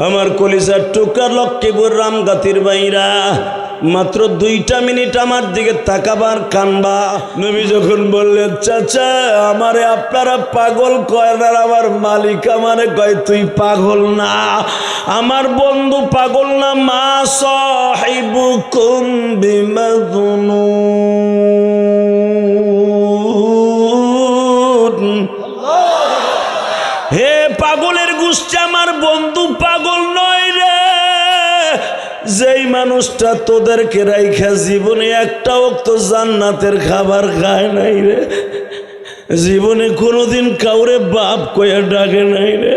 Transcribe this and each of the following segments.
আমার কলিজার টুকরা লক্ষ্মীপুর রামগাতির বাইরা মাত্র 2টা মিনিট আমার দিকে তাকাবার কানবা। নবী যখন বললেন, চাচা আমারে আপনারা পাগল কয় না, আমার মালিক আমারে কয় তুই পাগল না, আমার বন্ধু পাগল না। মা সাহিবুকুম বিমাজনুন। হে পাগলের গোষ্ঠী, আমার বন্ধু পাগল নয় রে। যেই মানুষটা তোদেরকে রাইখা জীবনে একটা ওয়াক্ত জান্নাতের খাবার খায় নাই রে, জীবনে কোনোদিন কাউরে বাপ কইয়া ডাকে নাই রে,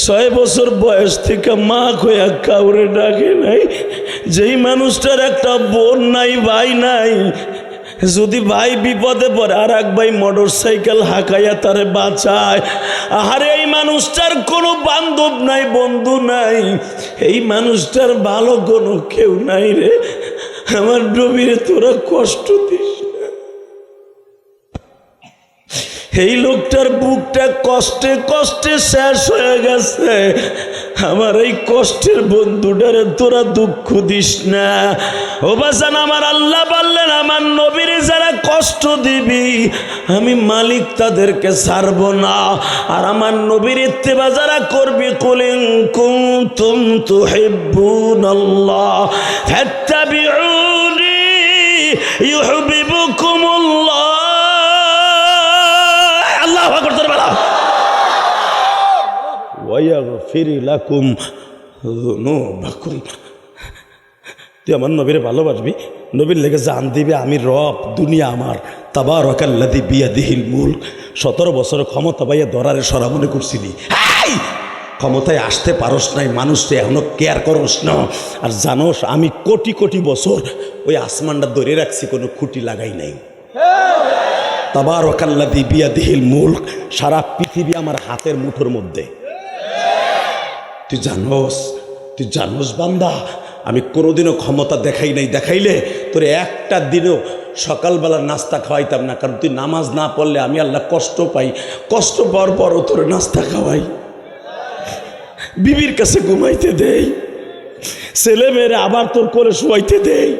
6 বছর বয়স থেকে মা কইয়া কাউরে ডাকে নাই, যেই মানুষটার একটা বোন নাই, ভাই নাই, যদি ভাই বিপদে পড়ে আর এক ভাই মোটর সাইকেল হাঁকাইয়া তারে বাঁচায়, আরে এই মানুষটার কোনো বান্ধব নাই, বন্ধু নাই, এই মানুষটার ভালো কোনো কেউ নাই রে। আমার নবীরে তোরা কষ্ট দিস না। এই লোকটার বুকটা কষ্টে কষ্টে শেষ হয়ে গেছে, আমার এই কষ্টের বন্ধুটারে তোরা দুঃখ দিস না। ও বাজান, আমার আল্লাহ বললেন, আমার নবীরে যারা কষ্ট দিবি আমি মালিক তাদেরকে ছাড়ব না। আর আমার নবীর ইত্তেবা যারা করবি, কুল ইন কুনতুম তুহিব্বুনাল্লাহ ফাত্তাবিউনি ইউহিব্বুকুমুল্লাহ। আল্লাহু আকবার বলা, ওয়া ইয়াগফির লাকুম যুনুবাকুম। তুই আমার নবীরে ভালোবাসবি, নবীর লেগে জান দিবি, আমি রব, দুনিয়া আমার। তাবারাকাল্লাযী বিয়াদিহিল মুলক। 17 বছর ক্ষমতা পাইয়া দরারে সরা মনে করছিলি, ক্ষমতায় আসতে পারস নাই, মানুষকে এখনো কেয়ার করস না। আর জানোস আমি কোটি কোটি বছর ওই আসমানটা ধরে রাখছি, কোনো খুঁটি লাগাই নাই। তাবারাকাল্লাযী বিয়াদিহিল মুলক, সারা পৃথিবী আমার হাতের মুঠোর মধ্যে। তুই জানোস বান্দা, আমি কোনোদিনও ক্ষমতা দেখাই নাই, দেখাইলে তোর একটা দিনও সকালবেলা নাস্তা খাওয়াইতাম না, কারণ তুই নামাজ না পড়লে আমি আল্লাহ কষ্ট পাই, কষ্ট পাওয়ার পরও তোর নাস্তা খাওয়াই, বিবির কাছে ঘুমাইতে দেই, ছেলে মেয়েরা আবার তোর করে শুয়াইতে দেই।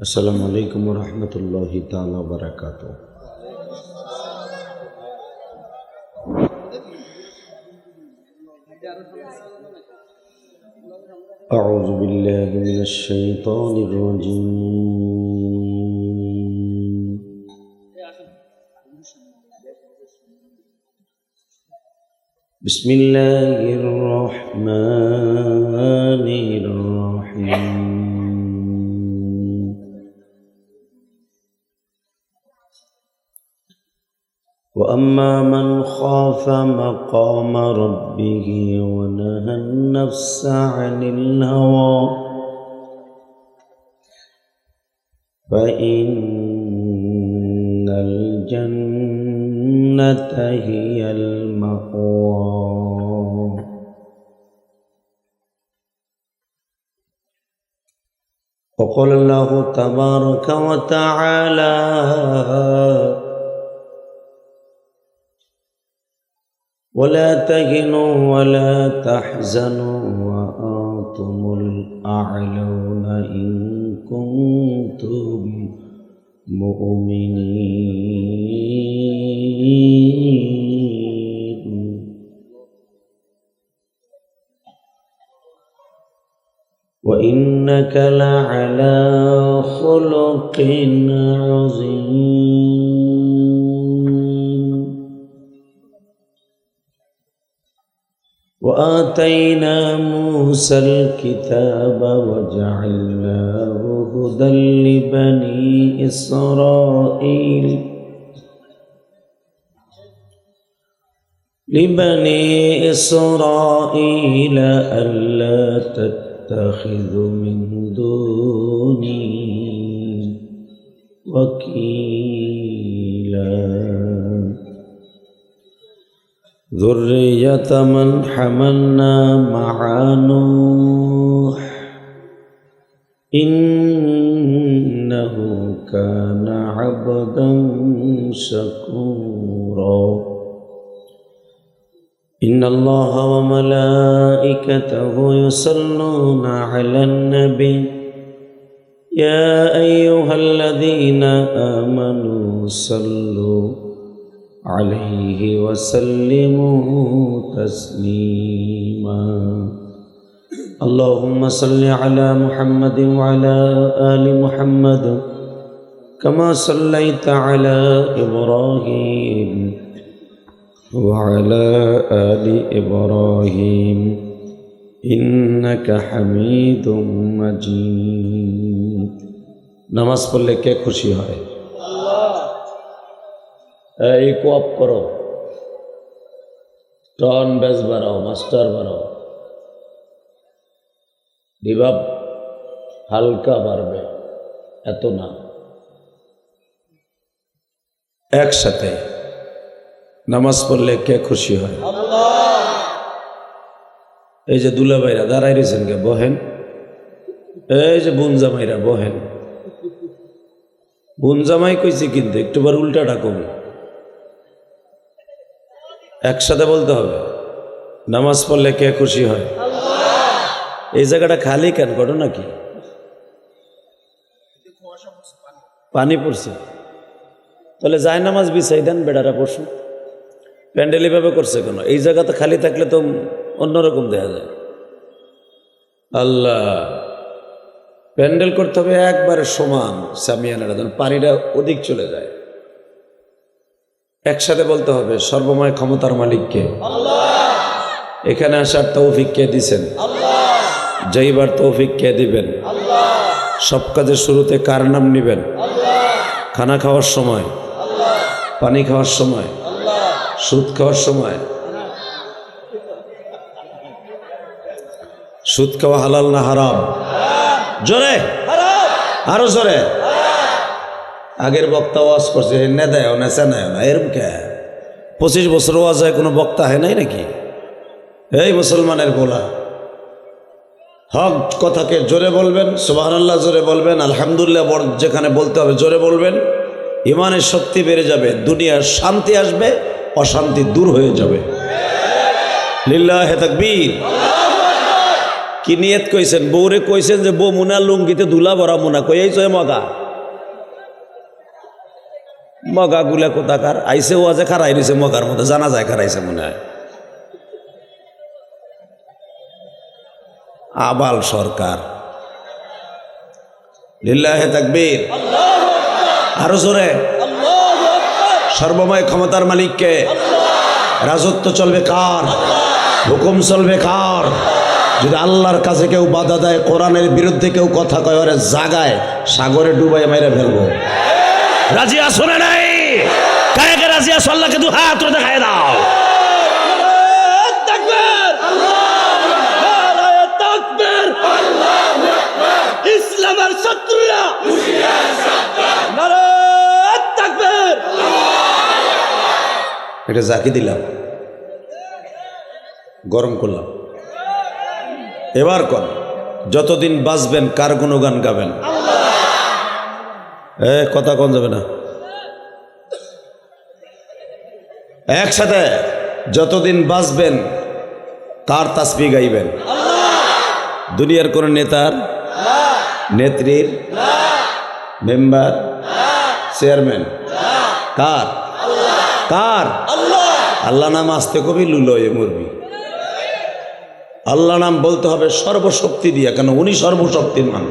আসসালামু আলাইকুম ওয়া রাহমাতুল্লাহি তাআলা ওয়া বারাকাতুহু। أعوذ بالله من الشيطان الرجيم. بسم الله الرحمن الرحيم. وأما من خاف مقام ربه ونهى النفس عن الهوى فإن الجنة هي المأوى. وقال الله تبارك وتعالى: ولا تهنوا ولا تحزنوا وأنتم الأعلون إن كنتم مؤمنين. وإنك لعلى خلق عظيم. وآتينا موسى الكتاب وجعلناه هدى لبني إسرائيل ألا تتخذوا من دوني وكيلا. ذرية من حملنا مع نوح إنه كان عبدا شكورا. إن الله وملائكته يصلون على النبي يا أيها الذين آمنوا صلوا عليه وسلموا تسليما اللهم صل على محمد وعلى آل محمد كما صليت على إبراهيم وعلى آل إبراهيم إنك حميد مجيد নামাজ পড়লে কে খুশি হয়? এই কোয়াপ করো, টন বেজ বাড়াও, মাস্টার বাড়াও, রিভাব হালকা বাড়বে, এত না। একসাথে নামাজ পড়লে কে খুশি হয়? এই যে দুলাভাইরা দাঁড়াই রয়েছেন, কে বহেন। এই যে বুনজামাইরা বহেন। বুনজামাই কইছি কিন্তু একটুবার উল্টাটা কমি, একসাথে বলতে হবে। নামাজ পড়লে কে খুশি হয়? এই জায়গাটা খালি কেন? ঘটনা কি? পানি পড়ছে, তাহলে যায় নামাজ বিছাই দেন, বেড়ারা পড়ছে। প্যান্ডেল এভাবে করছে কেন? এই জায়গাতে খালি থাকলে তো অন্যরকম দেখা যায়। আল্লাহ, প্যান্ডেল করতে হবে একবারে সমান, সামিয়ানারা যেন পানিটা অধিক চলে যায়। একসাথে বলতে হবে সর্বময় ক্ষমতার মালিককে, এখানে আসার তৌফিক কে দিছেন, যাইবার তৌফিক কে দিবেন, সব কাজের শুরুতে কার নাম নিবেন, খানা খাওয়ার সময়, পানি খাওয়ার সময়, সুদ খাওয়ার সময়। সুদ খাওয়া হালাল না হারাম? জোরে, আরো জোরে। আগের বক্তা ওয়াজ করছে, নে দেয় নেচা নেয় না, এরম কে? 25 বছর ওয়াজ হয়, কোনো বক্তা হয় নাই নাকি? এই মুসলমানের বলা হক কথাকে জোরে বলবেন, সুবহানাল্লাহ জোরে বলবেন, আলহামদুলিল্লাহ যেখানে বলতে হবে জোরে বলবেন। ইমানের শক্তি বেড়ে যাবে, দুনিয়ার শান্তি আসবে, অশান্তি দূর হয়ে যাবে। লিল্লাহে তাকবীর। কি নিয়ত কইছেন? বউরে কইছেন যে বউ মুনা লুঙ্গিতে ধুলা ভরা মুনা, কই চয় মগা মগা গুলা কোথাকার আইসে, ও আজে খারাই রয়েছে মগার মধ্যে, জানা যায় খারাইছে মনে হয়। আবাল সরকার। লিল্লাহে তাকবীর। আরো জোরে। সর্বময় ক্ষমতার মালিককে। রাজত্ব চলবে কার? হুকুম চলবে কার? যদি আল্লাহর কাছে কেউ বাধা দেয়, কোরআনের বিরুদ্ধে কেউ কথা কয়, ওরে জাগায় সাগরে ডুবাই মেরে ফেলবো। রাজি আছো না নাই? কাকে রাজি আছো? আল্লাহকে দু হাত তুলে দেখায় দাও। ইসলামের শত্রুরা এটা জাকি দিলাম, গরম করলাম। এবার কর, যতদিন বাঁচবেন কার গুণগান গাবেন? কথা কন যাবে না। একসাথে যতদিন বাঁচবেন কার তাসবিহ গাইবেন? দুনিয়ার কোন নেতার, নেত্রীর, মেম্বার, চেয়ারম্যান? কার? কার? আল্লাহ নাম আসতে কবি লুলয়ে মরবি। আল্লাহ নাম বলতে হবে সর্বশক্তি দিয়া, কেন উনি সর্বশক্তিমান।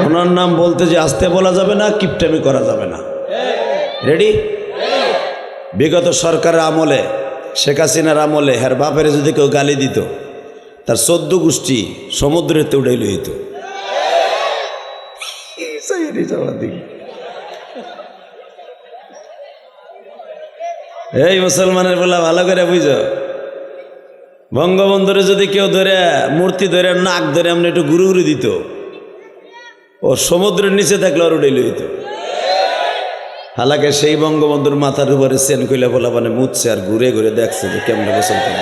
ওনার নাম বলতে যে আসতে বলা যাবে না, কিপটামি করা যাবে না। রেডি? বিগত সরকারের আমলে, শেখ হাসিনার আমলে, হের বাপের যদি কেউ গালি দিত, তার 14 গোষ্ঠী সমুদ্রেতে উড়াই লইত। এই মুসলমানের বলা ভালো করে বুঝো, বঙ্গবন্ধুরে যদি কেউ ধরে মূর্তি ধরে নাক ধরে এমনি একটু ঘুরে ঘুরে দিত, ও সমুদ্রের নিচে থাকলে আর উড়াই লইত। হালাকে সেই বঙ্গবন্ধুর মাথার উপরে সেন কইলা বলা মানে মুছছে আর ঘুরে ঘুরে দেখছে যে কেমন গোসল করে।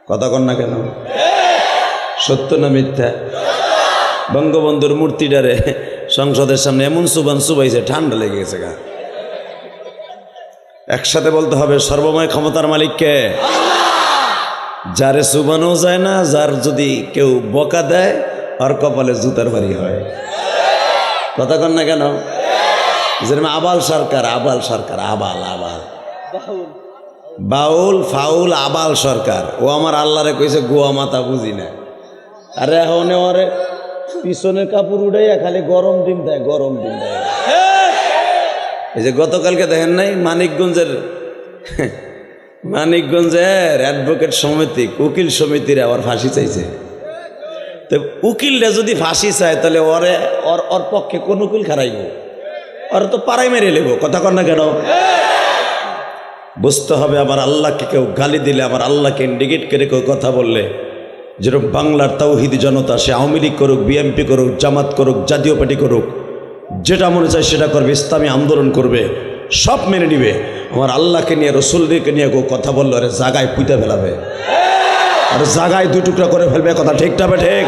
কথা কন না কেন? সত্য না মিথ্যা? বঙ্গবন্ধুর মূর্তিটারে সংসদের সামনে এমন সুবান সুবাইছে, ঠান্ডা লেগে গেছে গা। একসাথে বলতে হবে সর্বময় ক্ষমতার মালিককে। যারে চুবানো যায় না, যার যদি কেউ বকা দেয় আর কপালে জুতার বাড়ি হয়। কথা কন না কেন? যেরকম আবাল সরকার, আবাল সরকার, আবাল আবাল, বাউল ফাউল আবাল সরকার, ও আমার আল্লাহরে কইছে গোয়া মাথা বুঝি না। আরে এখন ওরে পিছনের কাপড় উড়াইয়া খালি গরম ডিম দেয়, গরম ডিম দেয়। এই যে গতকালকে দেখেন নাই মানিকগঞ্জের অ্যাডভোকেট সমিতি, উকিল সমিতির আবার ফাঁসি চাইছে। তো উকিলরা যদি ফাঁসি চায় তাহলে ওর পক্ষে কোন উকিল খারাইব? ওর তো পাড়াই মেরে নেব। কথা কন না কেন? বুঝতে হবে আমার আল্লাহকে কেউ গালি দিলে, আমার আল্লাহকে ইন্ডিকেট করে কেউ কথা বললে, যেরকম বাংলার তাওহীদি জনতা, সে আওয়ামী লীগ করুক, বিএনপি করুক, জামাত করুক, জাতীয় পার্টি করুক, যেটা মনে চায় সেটা করবে, ইসলামী আন্দোলন করবে, সব মেনে নিবে। আমার আল্লাহকে নিয়ে, রসুলকে নিয়ে কেউ কথা বললো, আরে জাগায় পুঁতে ফেলাবে, আর জাগায় দুই টুকরা করে ফেলবে। কথা ঠিক না ঠিক?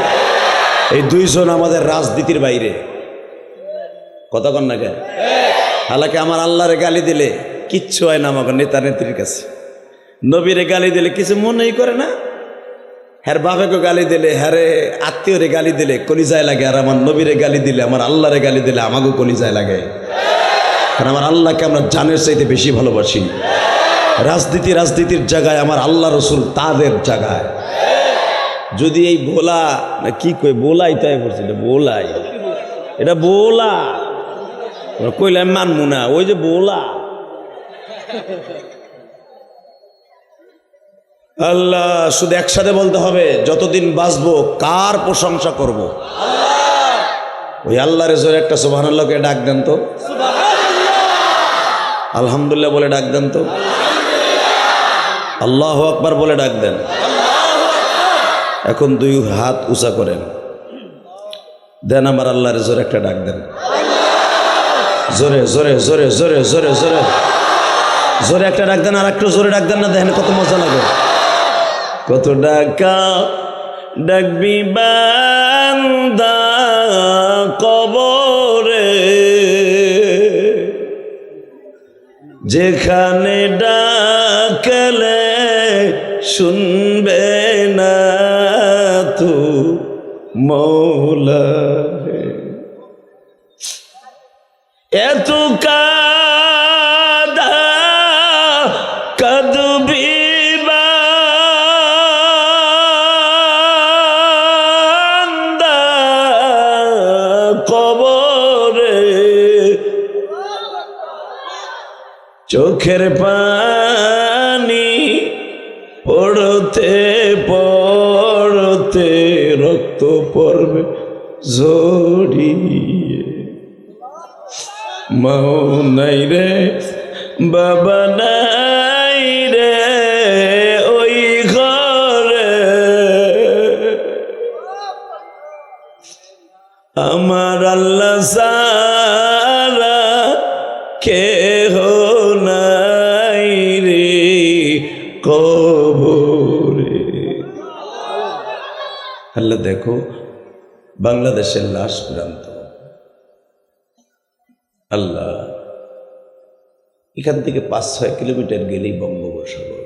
এই দুইজন আমাদের রাজনীতির বাইরে। কথা কন না কেন? হালাকি আমার আল্লাহরে গালি দিলে কিচ্ছু হয় না আমাকে নেতা নেত্রীর কাছে। নবীরে গালি দিলে কিছু মনেই করে না। হ্যার বাবাকে গালি দিলে, হ্যারে আত্মীয়রে গালি দিলে কলিজায় লাগে, আর আমার নবীরে গালি দিলে, আমার আল্লাহরে গালি দিলে আমাকেও কলিজায় লাগে। কারণ আমার আল্লাহকে আমরা জানের চাইতে বেশি ভালোবাসি। রাজনীতির জায়গায় আমার আল্লাহ রসুল তাদের জায়গায়। যদি এই বোলা না কি কই, বোলাই তাই বলছি, এটা বোলা কইলে আমি মানবো না। ওই যে বোলা, আল্লাহ শুধু একসাথে বলতে হবে, যতদিন বাঁচবো কার প্রশংসা করব? ওই আল্লাহর জোরে একটা সুবহানাল্লাহকে ডাক দেন তো, আলহামদুলিল্লাহ বলে ডাক দেন তো, আল্লাহু আকবার বলে ডাক দেন। এখন দুই হাত উঁচা করেন, দেন আমার আল্লাহর জোরে একটা ডাক দেন। জোরে জোরে জোরে জোরে জোরে জোরে জোরে একটা ডাক দেন। আর একটু জোরে ডাক দেন না, দেখেন কত মজা লাগে। কত ডাকা ডাকবি বান্দা কবরে, যেখানে ডাকলে শুনবে না তো মৌলা। এত কাদা কাঁদবি বান্দা কবরে, চোখের পানি পড়তে পড়তে রক্ত পড়বে ঝরিয়ে। মাও নাই রে, বাবা নাই রে ওই ঘরে, আমার আল্লাহ সারা কেহ নাই রে কবরে। আল্লাহ দেখো বাংলাদেশের লাশ প্রান্ত, আল্লাহ এখান থেকে 5-6 কিলোমিটার গেলেই বঙ্গোপসাগর।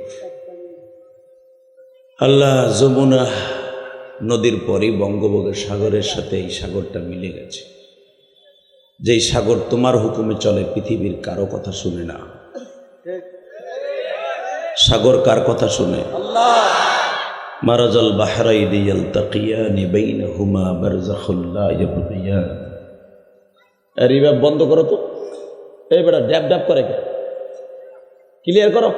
আল্লাহ যমুনা নদীর পরই বঙ্গোপসাগরের সাথে এই সাগরটা মিলে গেছে। যেই সাগর তোমার হুকুমে চলে, পৃথিবীর কারো কথা শুনে না। সাগর কার কথা শুনে? মারাজাল বাহরাইনি ইয়ালতাকিয়ানি বাইনাহুমা বারযাখুল লা ইয়াবগিয়ান। আর রিভাব বন্ধ করো তো, এই বেটা ড্যাব ড্যাব করে কে? ক্লিয়ার করো।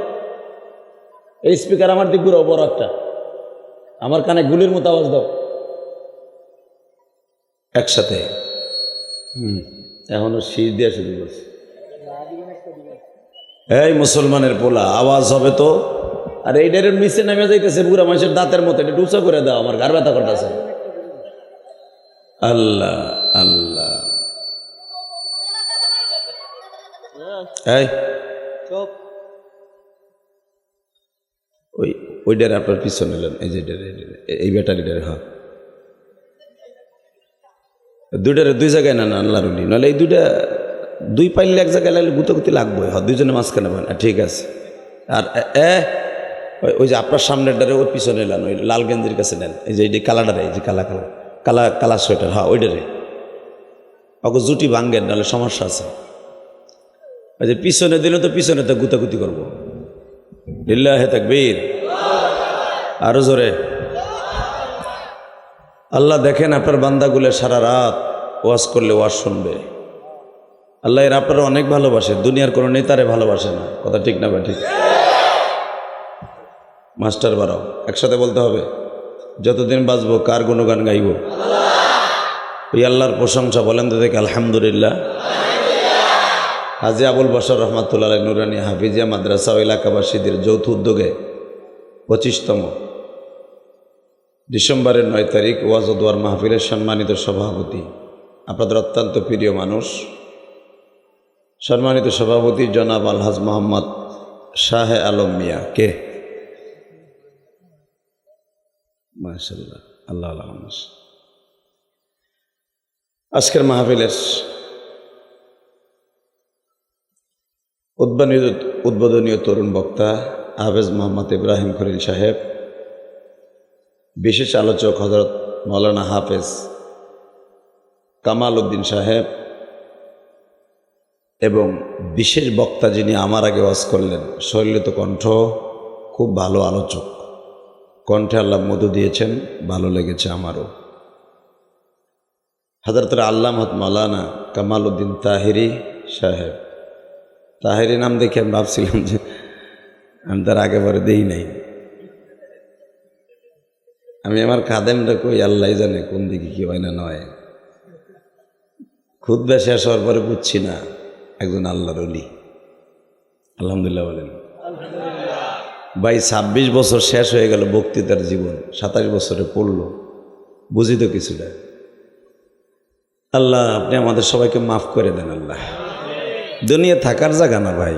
এই স্পিকার আমার দিক ঘুরাও, বড় একটা, আমার কানে গুলির মতো আওয়াজ দাও একসাথে। এখনো শীষ দেওয়া শুরু করছে। এই মুসলমানের পোলা, আওয়াজ হবে তো। আর এইটার নিচে নেমে যাইতেছে বুড়া মানুষের দাঁতের মতো, এটা ডুচা করে দাও, আমার ঘাড় ব্যথা করতেছে। আল্লাহ আল্লাহ। এই ওইটার আপনার পিছনে এলেন, এই যে এই ব্যাটারিটার, হ্যাঁ দুইটারে দুই জায়গায় না আল্লাহর উনি, নাহলে এই দুইটা দুই পাইলে এক জায়গায় লাগলে গুতাগুতি লাগবে, হ্যাঁ দুইজনে মাঝখানে হয় না, ঠিক আছে। আর ওই যে আপনার সামনের ডারে ওই পিছনে নেন, ওই লাল গেঞ্জির কাছে নেন, এই যে এই কালাডারে, এই যে কালা সোয়েটার, হ্যাঁ ওইটারে ওকে জুটি ভাঙ্গেন, নাহলে সমস্যা আছে। ওই যে পিছনে দিলে তো পিছনে তো গুতাগুতি করবো। লিল্লাহে তাকবীর, আরো জোরে। আল্লাহ দেখেন আপনার বান্দাগুলো সারা রাত ওয়াজ করলে ওয়াজ শুনবে। আল্লাহ এর আপনারা অনেক ভালোবাসে, দুনিয়ার কোনো নেতারে ভালোবাসে না, কথা ঠিক না? বা ঠিক। মাস্টার বাড়াও, একসাথে বলতে হবে, যতদিন বাঁচবো কার গুণগান গাইব? ওই আল্লাহর প্রশংসা বলেন তো দেখে আলহামদুলিল্লাহ। হাজী আবুল বশর রহমাতুল্লাহ নুরানি হাফিজিয়া মাদ্রাসা ও এলাকাবাসীদের যৌথ উদ্যোগে 25তম ডিসেম্বরের 9 তারিখ ওয়াজ ও দোয়ার মাহফিলের সম্মানিত সভাপতি, আপনাদের অত্যন্ত প্রিয় মানুষ, সম্মানিত সভাপতি জনাব আলহাজ মোহাম্মদ শাহে আলম মিয়া। কে? মাশাআল্লাহ, আল্লাহ আল্লাহ। আজকের মাহফিলের উদ্বোধনীয় তরুণ বক্তা হাফেজ মোহাম্মদ ইব্রাহিম খলিল সাহেব, বিশেষ আলোচক হযরত মাওলানা হাফেজ কামাল উদ্দিন সাহেব এবং বিশেষ বক্তা যিনি আমার আগে ওয়াজ করলেন, শৈলিত কণ্ঠ, খুব ভালো আলোচক, কণ্ঠে আল্লাহ মধু দিয়েছেন, ভালো লেগেছে আমারও। হযরত আল্লামা মাওলানা কামাল উদ্দিন তাহিরি সাহেব, তাহিরি নাম দেখে আমি ভাবছিলাম যে আমি তার আগে পরে দেই নাই। আমি আমার খাদেমটা কই আল্লাহ জানে কোন দিকে কি হয় না নয়। খুতবা শেষ হওয়ার পরে বুঝছি না একজন আল্লাহর ওলি। আলহামদুলিল্লাহ বলেন। ভাই 26 বছর শেষ হয়ে গেল বক্তৃতার জীবন, 27 বছরে পড়ল, বুঝি তো কিছুটা। আল্লাহ আপনি আমাদের সবাইকে মাফ করে দেন। আল্লাহ, দুনিয়া থাকার জায়গা না ভাই,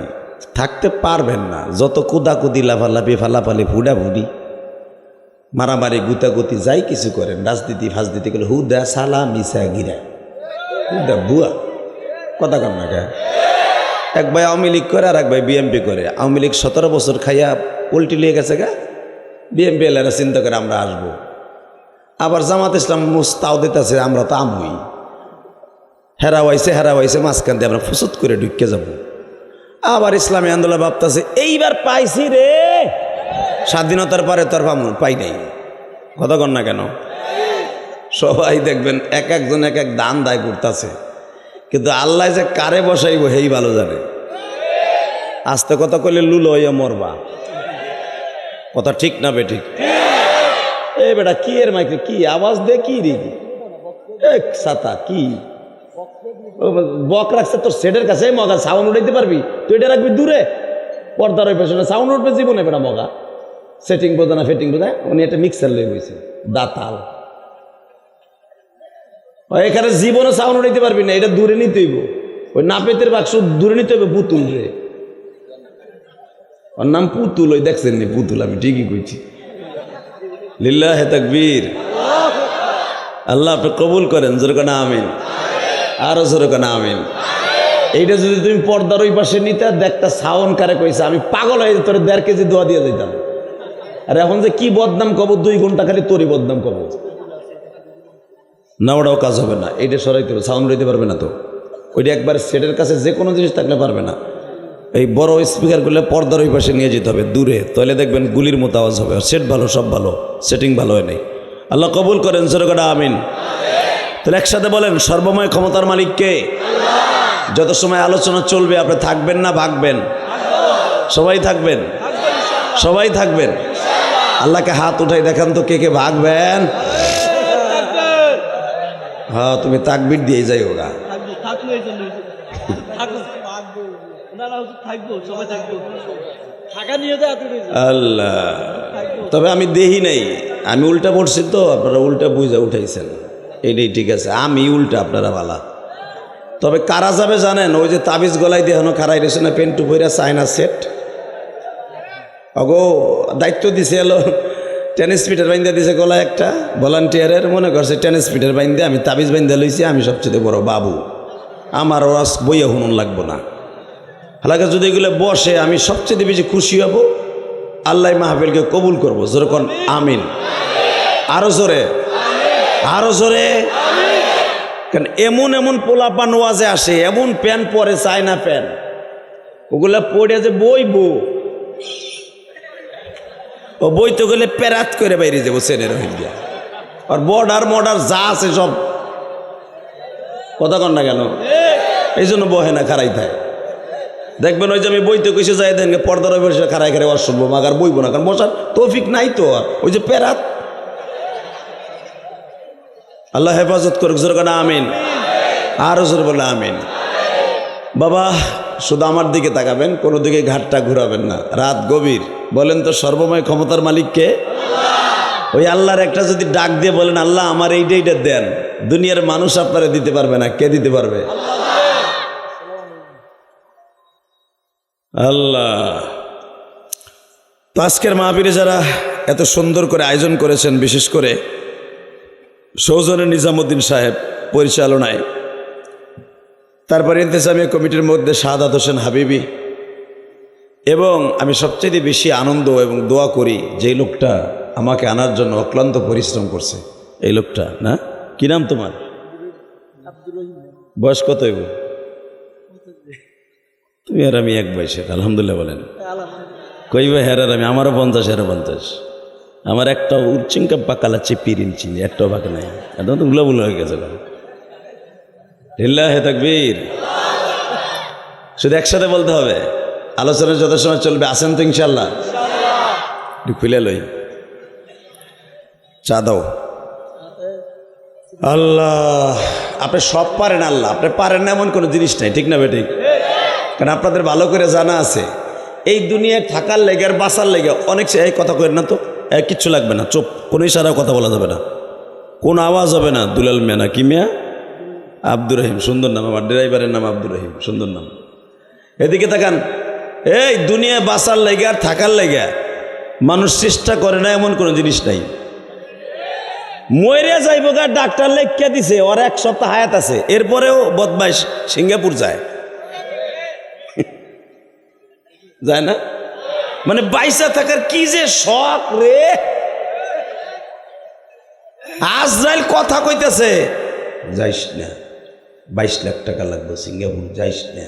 থাকতে পারবেন না। যত কুদাকুদি, লাফালাফি, ফালাফালি, ফুডাফুডি, মারামারি, গুতাগুতি, যাই কিছু করেন, রাজনীতি ফাজনীতি করলে হুদা সালা মিসা গিরা, হুদা বুয়া, কথা কন না কে? এক ভাই আওয়ামী লীগ করে আর এক ভাই বিএমপি করে। আওয়ামী লীগ 17 বছর খাইয়া উল্টি লিয়ে গেছে গা, বিএমপি এলারা চিন্তা করে আমরা আসবো। আবার জামাত ইসলাম মুস্তাও দিতেছে, আমরা তো আমই, হেরা হয়েছে মাঝখান দিয়ে আমরা ফুসুত করে ঢুকে যাব। আবার ইসলামী আন্দোলন ভাবতেছে এইবার পাইছি রে, স্বাধীনতার পরে তোর পাই নাই, কথা কন না কেন? সবাই দেখবেন একজন এক দান দায় করতেছে, কিন্তু আল্লাহ যে কারে বসাইব হেই ভালো জানে। আস্তে কথা কইলে লুলো হইয়া মরবা, কথা ঠিক না বে ঠিক? এই বেটা কি এর মাইকে কি আওয়াজ দে, কি রে এক সাতা কি বক রাখছে তোর সেটের কাছে, মগা সাউন্ড উঠাইতে পারবি তুই? এটা রাখবি দূরে, পর্দার ওই পেছনে সাউন্ড উঠবে জীবনে বেটা মগা। সেটিং বোঝা না ফিটিং বোঝা, উনি একটা মিক্সার লয়ে বইছে দাতাল, এখানে জীবনে সাউন্ড উঠাইতে পারবি না, এটা দূরে নিতে হইব। ওই নাপেতের বাক্স দূরে নিতে হবে, পুতুল রে, ওর নাম পুতুল, ওই দেখছেন নি পুতুল, আমি ঠিকই কইছি। লিল্লাহে তাকবীর। আল্লাহ আপনি কবুল করেন, জোরে কেন আমিন, আরো জোরে কেন আমিন। এইটা যদি তুমি পর্দার ওই পাশে নিতে দেখতা সাউন্ড কারে কইছে, আমি পাগল হয়ে তোর 1.5 কেজি দোয়া দিয়ে দিতাম। আর এখন যে কি বদনাম কব, 2 ঘন্টা খালি তোরই বদনাম কব না, ওটাও কাজ হবে না। এইটা সরাইতে হবে, সাউন্ড লইতে পারবে না তো। ওইটা একবার সেটের কাছে যে কোনো জিনিস থাকলে পারবে না। এই বড় স্পিকারগুলো পর্দার ওই পাশে নিয়ে যেতে হবে দূরে, তাহলে দেখবেন গুলির মতো আওয়াজ হবে। আর সেট ভালো, সব ভালো, সেটিং ভালো হয় নাই। আল্লাহ কবুল করেন, জোরে করে আমিন। তাহলে একসাথে বলেন, সর্বময় ক্ষমতার মালিক কে? যত সময় আলোচনা চলবে আপনি থাকবেন না ভাগবেন? সবাই থাকবেন, সবাই থাকবেন। আল্লাহকে হাত উঠাই দেখান তো কে কে ভাগবেন। হ্যাঁ তুমি তাকবীর দিয়ে যাই ওরা। আল্লাহ, তবে আমি দেহি নাই, আমি উল্টা পড়ছি তো, আপনারা উল্টা বুঝা উঠাইছেন, এইটাই ঠিক আছে। আমি উল্টা, আপনারা ভালা। তবে কারা যাবে জানেন? ওই যে তাবিজ গলায় দিয়ে এখনো খারাই রয়েছে না, পেন্টু বইরা চায়না সেট, অগো দায়িত্ব দিছে এলো টেনিস পিটার বাইন্দা দিছে গলায় একটা ভলান্টিয়ারের, মনে করছে টেনিস পিটার বাইন্দা আমি তাবিজ বাইন্দা লইছি, আমি সবচেয়ে বড় বাবু। আমার ওয়াজ বইয়া শুনুন লাগবো না। হালাকা যদি এগুলো বসে আমি সবচেয়ে বেশি খুশি হব, আল্লাহ মাহফিলকে কবুল করবো। যেরকম আমিন, আরো জোরে, আরো জোরে। কারণ এমন এমন পোলাপান ওয়াজে আসে, এমন প্যান্ট পরে চায়না প্যান্ট, ওগুলা পড়ে যে বইবো, ও বইতে গেলে প্যারাত করে বাইরে যাবো সেনের হয়ে গিয়া। আর বর্ডার যা আছে সব কথা কন না কেন, এই জন্য বহে না, খারাই থাকে। দেখবেন ওই যে আমি বইতে কইসে যাই দেন পর্দার বসে খারাই খারাই ওয়াজ শুনবো, মাগার বইবো না, কারণ বসার তৌফিক নাই তো। ওই যে প্যারাত, আল্লাহ হেফাজত করুক। জোর কানা আমিন, আরো জোর বলে আমিন। বাবা শুধু আমার দিকে তাকাবেন, কোনো দিকে ঘাটটা ঘুরাবেন না। রাত গভীর, বলেন তো সর্বময় ক্ষমতার মালিককে? ওই আল্লাহর একটা যদি ডাক দিয়ে বলেন আল্লাহ আমার এইটা দেন, দুনিয়ার মানুষ আপনারা দিতে পারবে না, কে দিতে পারবে? আল্লাহ। তো আজকের মাহফিলে যারা এত সুন্দর করে আয়োজন করেছেন, বিশেষ করে সৌজনে নিজামুদ্দিন সাহেব পরিচালনায়, তারপরে ইন্তেজামিয়া কমিটির মধ্যে শাহাদাত হোসেন হাবিবি, এবং আমি সবচেয়ে বেশি আনন্দ এবং দোয়া করি যে লোকটা আমাকে আনার জন্য অক্লান্ত পরিশ্রম করছে, এই লোকটা না, কি নাম তোমার? বয়স কত? তুমি আর আমি এক বয়সের, আলহামদুলিল্লাহ বলেন। কই ভাই হেরার আমি, আমারও 50, হেরো 50। আমার একটা উচ্চিঙ্কা পাকালা চেপির ইঞ্চি, একটাও বাকি নাই, একদম তো উলাবুলা হয়ে গেছে। লিল্লাহে তাকবীর। শুধু একসাথে বলতে হবে, আলোচনা যত সময় চলবে। আসেন তো ইনশাল্লাহ? খুলে লই, চা দাও। আল্লাহ, আপনি সব পারেন, আল্লাহ আপনি পারেন না এমন কোনো জিনিস নাই, ঠিক না বেঠিক? কারণ আপনাদের ভালো করে জানা আছে এই দুনিয়ায় থাকার লেগে আর বাঁচার লেগে অনেক এই কথা করেন না তো, কিচ্ছু লাগবে না, চুপ, কোনো ইশারা কথা বলা যাবে না, কোনো আওয়াজ হবে না। দুলাল মিয়া না কি মিয়া? আব্দুর রহিম, সুন্দর নাম, আমার ড্রাইভারের নাম আব্দুর রহিম, সুন্দর নাম। এদিকে তাকান, এই দুনিয়ায় বাঁচার লেগে আর থাকার লেগে মানুষ চেষ্টা করে না এমন কোনো জিনিস নাই। মরে যাইব গা ডাক্তার লেখিয়া দিছে, ওর 1 সপ্তাহ হায়াত আছে, এরপরেও বদমাইশ সিঙ্গাপুর যায়, যায় না? মানে বাইসা থাকার কি যে শখ রে। আজরাইল কথা কইতেছে, যাইস না, 22 লাখ টাকা লাগবে সিঙ্গাপুর, যাইস না,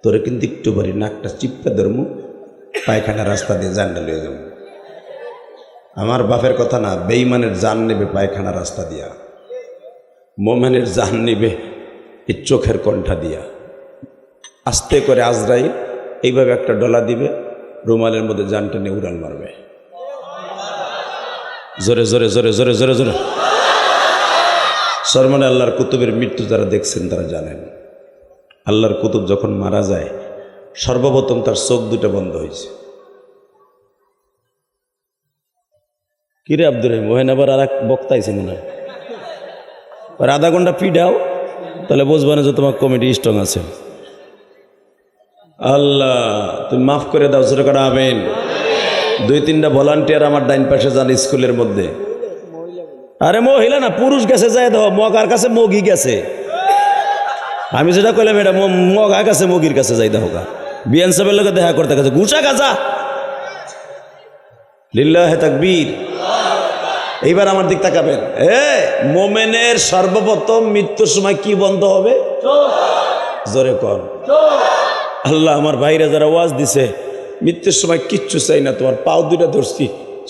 তোরে কিন্তু একটু বাড়ি নাকটা চিপকা ধরমু, পায়খানা রাস্তা দিয়ে জানটা লিয়ে যাবো। আমার বাপের কথা না, বেঈমানের জান নেবে পায়খানা রাস্তা দিয়া, মোমেনের জান নেবে এই চোখের কণ্ঠা দিয়া। আস্তে করে আজরাইল এইভাবে একটা ডলা দিবে, রুমালের মধ্যে জানটা নিয়ে উড়াল মারবে, জোরে জোরে জোরে জোরে জোরে জোরে। সরমানে আল্লাহর কুতুবের মৃত্যু যারা দেখছেন তারা জানেন, আল্লাহর কুতুব যখন মারা যায় সর্বপ্রথম তার চোখ দুটো বন্ধ হয়েছে। কিরে আব্দুর রহিম, ওহেন আবার আর এক বক্তাইছে মনে হয়, আর আধা ঘন্টা পিডাও, তাহলে বুঝবা না যে তোমার কমিটি স্ট্রং আছে। আল্লাহ তুমি মাফ করে দাও, জোরে করে আমিন। 2-3টা ভলান্টিয়ার আমার ডাইন পাশে যান স্কুলের মধ্যে। আরে মহিলা না, পুরুষ গেছে, যায় দাও, মগার কাছে মগি গেছে। আমি যেটা কইলাম এটা মগা কাছে মগির কাছে যাই দাও, বিয়ান সাহেবের লোকে দেখা করতে গেছে, গুছা গাছা। লিল্লাহে তাকবীর। এইবার আমার দিক তাকাবেন, মোমেনের সর্বপ্রথম মৃত্যুর সময় কি বন্ধ হবে? জোরে কর। আল্লাহ আমার ভাইরা যারা ওয়াজ দিছে, মৃত্যুর সময় কিচ্ছু চাই না, তোমার পাও দুটা ধরছি,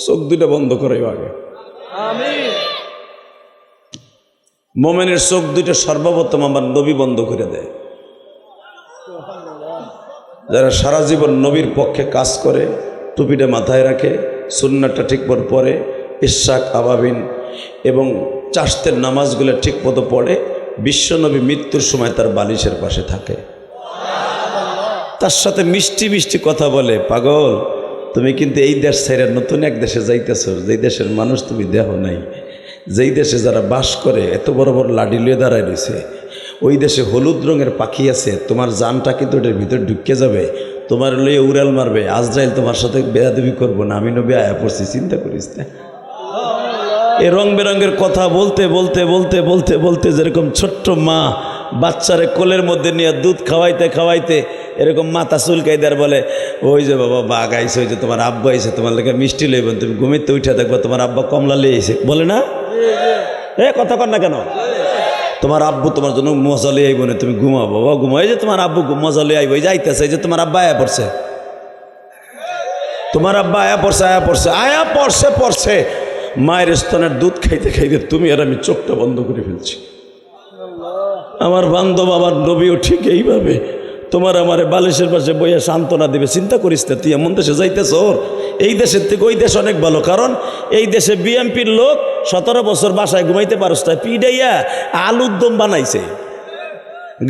চোখ দুটা বন্ধ করে আগে। মোমেনের চোখ দুইটা সর্বপ্রথম আমার নবী বন্ধ করে দেয়। যারা সারা জীবন নবীর পক্ষে কাজ করে, টুপিটা মাথায় রাখে, সুন্নাতটা ঠিক মতো পড়ে, ইশরাক আবাবিন এবং চাষতের নামাজগুলো ঠিক মতো পড়ে, বিশ্বনবী মৃত্যুর সময় তার বালিশের পাশে থাকে, তার সাথে মিষ্টি মিষ্টি কথা বলে, পাগল তুমি কিন্তু এই দেশ ছেড়ে নতুন এক দেশে যাইতেছ, যেই দেশের মানুষ তুমি দেহ নাই, যেই দেশে যারা বাস করে এত বড় বড় লাডি লুয়ে দাঁড়ায় রয়েছে, ওই দেশে হলুদ রঙের পাখি আছে, তোমার জানটা কিন্তু ওটার ভিতর ঢুকে যাবে, তোমার লইয়ে উড়াল মারবে, আজরাইল তোমার সাথে বেয়াদবি করবো না, আমি নবী আয়া পড়ছি, চিন্তা করিস না। এই রং বেরঙের কথা বলতে বলতে বলতে বলতে বলতে যেরকম ছোট্ট মা বাচ্চারে কোলের মধ্যে নিয়ে দুধ খাওয়াইতে খাওয়াইতে এরকম মাথা চুলকাই দেয়ার বলে, ওই যে বাবা বাঘ আইছে, ওই যে তোমার আব্বা আইছে, তোমার লেগে মিষ্টি লইবেন, তুমি ঘুমিতে উঠে দেখবো তোমার আব্বা কমলা লিয়ে আইছে, বলে না? কথা কর না কেন? তোমার আব্বু তোমার জন্য মজা লিয়ে আইব না, তুমি ঘুমাবো, বাবা ঘুমাও, এই যে তোমার আব্বু মজা লিয়ে আইব, এই যে আইতেছে, এই যে তোমার আব্বা আয়া পড়ছে, তোমার আব্বা আয়া পড়ছে মায়ের স্তনের দুধ খাইতে খাইতে তুমি আর আমি চোখটা বন্ধ করে ফেলছি। আমার বান্ধব আমার নবীও ঠিক এইভাবে তোমার আমারে বালিশের পাশে বইয়া সান্ত্বনা দিবে। চিন্তা করিস না, তুই এমন দেশে যাইতেছ, এই দেশের থেকে ওই দেশ অনেক ভালো, কারণ এই দেশে বিএমপির লোক 17 বছর বাসায় ঘুমাইতে পারস না, পিডাইয়া আলুর দম বানাইছে,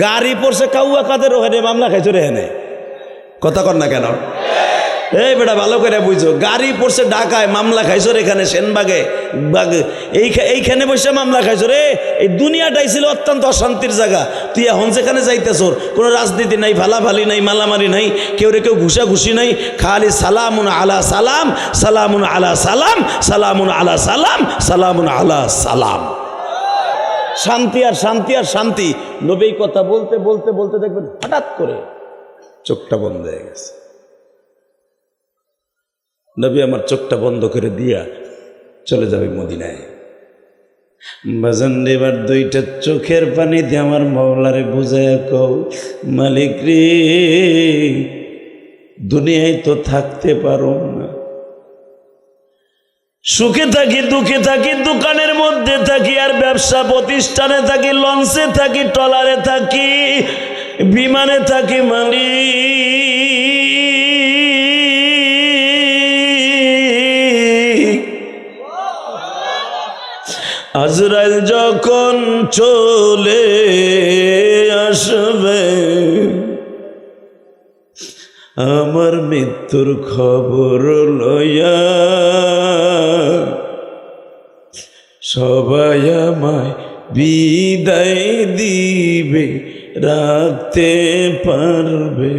গাড়ি পড়ছে কাউয়া কাদের ওখানে মামলা খাইছো রে, হেনে কথা কর না কেন? এই বেটা ভালো করে বুঝছো, গাড়ি পড়ছে ঢাকায়, মামলা খাইছো রে এখানে সেনবাগে, এইখানে বসে মামলা খাইছো রে। এই দুনিয়াটাই ছিল অত্যন্ত অশান্তির জায়গা, তুই এখন যেখানে যাইতেছ কোনো রাজনীতি নাই, ভালাভালি নাই, মালামারি নাই, কেউ রে কেউ ঘুষাঘুষি নাই, খালি সালামুন আলা সালাম, সালামুন আলা সালাম, সালামুন আলা সালাম, সালামুন আলা সালাম, শান্তি আর শান্তি আর শান্তি। নবী কথা বলতে বলতে বলতে দেখবেন হঠাৎ করে চোখটা বন্ধ হয়ে গেছে। নবী আমার চোখটা বন্ধ করে দিয়া চলে যাবে মদিনায়। বাজান এবার দুইটা চোখের পানি দিয়ে আমার মাওলারে বুঝায় কও, মালিক রে দুনিয়ায় তো থাকতে পারো না, সুখে থাকি দুঃখে থাকি, দোকানের মধ্যে থাকি আর ব্যবসা প্রতিষ্ঠানে থাকি, লঞ্চে থাকি ট্রলারে থাকি, বিমানে থাকি, আজরাইল যখন চলে আসবে আমার মৃত্যুর খবর লইয়া, সবাই আমায় বিদায় দিবে, রাখতে পারবে।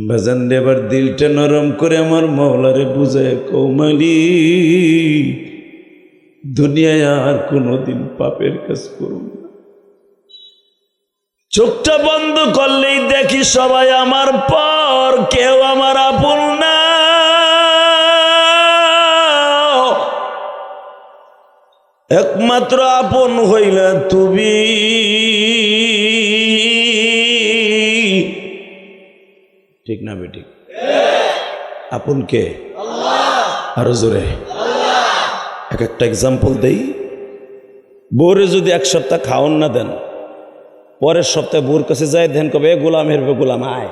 বাজান এবার দিলটা নরম করে আমার মাওলারে বুঝায় কৌমালি দুনিয়ায় আর কোনোদিন পাপের কাজ করুন না। চোখটা বন্ধ করলেই দেখি সবাই আমার পর, কেউ আমার আপন না, একমাত্র আপন হইলা তুমি। ঠিক না বেঠিক? আপন কে? আরো জোরে এক একটা এক্সাম্পল দেই। বউরে যদি এক সপ্তাহ খাওয়ান না দেন, পরের সপ্তাহে বউর কাছে যায় ধ্যান কবে, গোলাম হেরবে, গোলাম আয়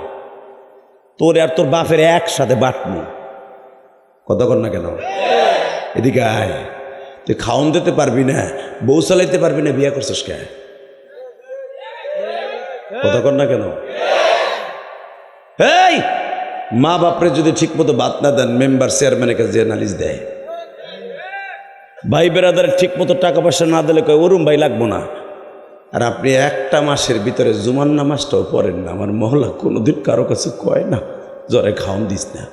তোর আর তোর বাপের একসাথে বাটমু, কথা কর না কেন? এদিকে আয়, তুই খাওয়ান দিতে পারবি না, বউ চালাইতে পারবি না, বিয়ে করছিস কে? কথা কর না কেন? এই মা বাপরে যদি ঠিক মতো বাত না দেন, মেম্বার চেয়ারম্যানের কাছে যে নালিশ দেয়, ভাই বেরাদারের ঠিক মতো টাকা পয়সা না দিলে কয় ওরুম ভাই লাগবো না। আর আপনি একটা মাসের ভিতরে জুমার নামাজটাও পড়েন না, আমার মহল্লা কোনোদিন কারো কাছে কয় না জ্বরে খাওয়ান দিস না।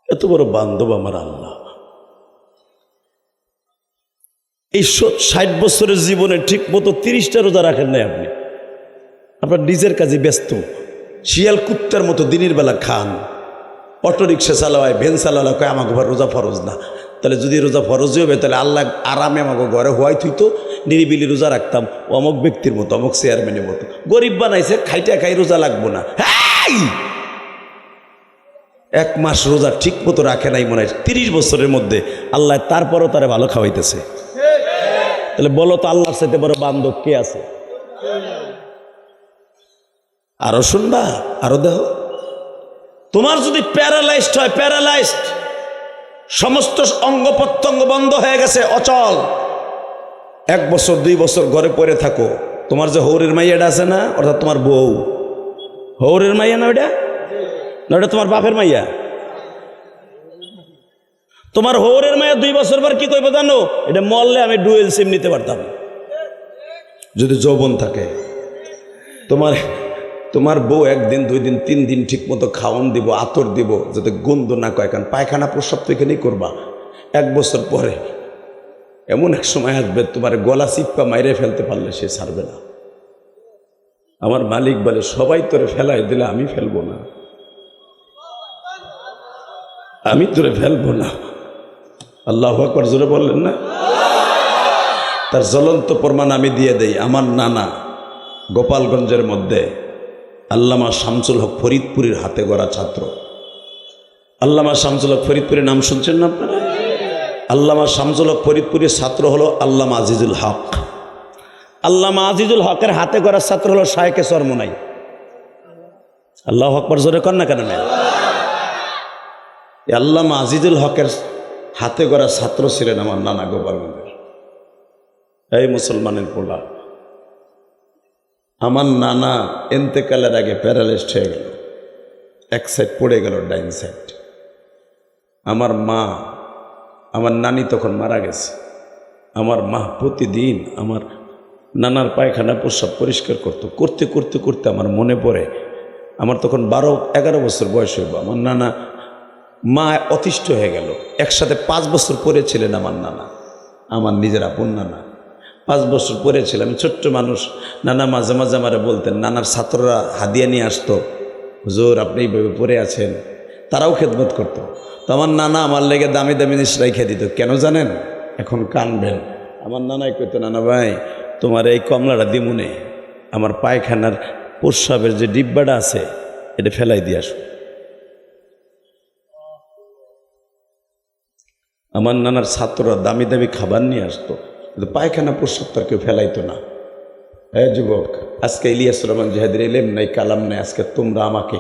এত বড় বান্ধব আমার আল্লাহ। এই 60 বছরের জীবনে ঠিক মতো 30টা রোজা রাখেন নাই আপনি, আপনার নিজের কাজে ব্যস্ত, শিয়াল কুত্তার মতো দিনের বেলা খান, অটো রিক্সা চালায়, ভ্যান চালালা, কয় আমাকে ঘর রোজা ফরজ না। তাহলে যদি রোজা ফরজই হবে তাহলে আল্লাহ আরামে আমাকে ঘরে হওয়াই থুইতো, নিরিবিলি রোজা রাখতাম অমুক ব্যক্তির মতো, অমুক চেয়ারম্যানের মতো। গরিব বানাইছে, খাইটা খাই রোজা লাগবো না। এক মাস রোজা ঠিক মতো রাখে নাই মনে হয় 30 বছরের মধ্যে, আল্লাহ তারপরও তারা ভালো খাওয়াইতেছে। তাহলে বলো তো আল্লাহর সাথে বড় বান্ধব কে আছে? আরো শুনবা, আরো দেহ। তোমার যদি প্যারালাইজড হয়, প্যারালাইজড, সমস্ত অঙ্গ প্রত্যঙ্গ বন্ধ হয়ে গেছে, অচল, 1 বছর 2 বছর ঘরে পড়ে থাকো, তোমার যে হৌরের মাইয়াটা আছে না, অর্থাৎ তোমার বউ, হৌরের মাইয়া না ওটা, না ওটা তোমার বাপের মাইয়া। তোমার হৌরের মাইয়া 2 বছর পর কি কইব জানো? এটা মরলে আমি ডুয়েল সিম নিতে পারতাম যদি যৌবন থাকে। তোমার বউ 1 দিন 2 দিন 3 দিন ঠিক মতো খাওয়ান দিব, আতর দিব, যাতে গন্ধ না কয়, কারণ পায়খানা প্রস্রাব তো এখানেই করবা, 1 বছর পরে এমন এক সময় আসবে তোমার গলা চিপ্পা মাইরে ফেলতে পারলে সে ছাড়বে না। আমার মালিক বলে সবাই তোরে ফেলাই দিলে আমি ফেলবো না, আমি তোরে ফেলবো না। আল্লাহু আকবার জোরে বললেন না? তার জ্বলন্ত প্রমাণ আমি দিয়ে দেই। আমার নানা গোপালগঞ্জের মধ্যে আল্লামা শামসুল হক ফরিদপুরের হাতে গড়া ছাত্র। আল্লামা শামসুল হক ফরিদপুরের নাম শুনছেন না আপনারা? আল্লামা শামসুল হক ফরিদপুরের ছাত্র হলো আল্লামা আজিজুল হক। আল্লামা আজিজুল হকের হাতে গড়া ছাত্র হলো শায়েখে চরমোনাই। আল্লাহু আকবার জোরে কর না কেন? আল্লামা আজিজুল হকের হাতে গড়া ছাত্র ছিলেন আমার নানা গোপালগঞ্জের। এই মুসলমানের পোলা, আমার নানা এন্তেকালের আগে প্যারালাইজড হয়ে গেল, এক সাইড পড়ে গেল, ডাইন সাইড। আমার মা, আমার নানি তখন মারা গেছে। আমার মা প্রতিদিন আমার নানার পায়খানা প্রস্রাব পরিষ্কার করতে করতে করতে আমার মনে পড়ে, আমার তখন 12-11 বছর বয়স হইব। আমার নানা, মা অতিষ্ঠ হয়ে গেল। একসাথে 5 বছর পরে ছিলেন আমার নানা, আমার নিজের আপন নানা। 5 বছর পরে ছিল, আমি ছোট্ট মানুষ। নানা মাঝে মাঝে আমারে বলতেন, নানার ছাত্ররা হাদিয়া নিয়ে আসতো, হুজুর আপনি এইভাবে পড়ে আছেন, তারাও খেদমত করতো। তো আমার নানা আমার লেগে দামি দামি জিনিস রাইখা দিত। কেন জানেন? এখন কানবেন। আমার নানাই কইতো, নানা ভাই তোমার এই কমলাটা দিমুনে, আমার পায়খানার প্রস্রাবের যে ডিব্বাটা আছে এটা ফেলাই দিয়ে আসো। আমার নানার ছাত্ররা দামি দামি খাবার নিয়ে আসতো, কিন্তু পায়খানা প্রস্রাব তার কেউ ফেলাইতো না। হ্যাঁ যুবক, আজকে ইলিয়াসুর রহমান জিহাদের এলেম নাই, কালাম নাই, আজকে তোমরা আমাকে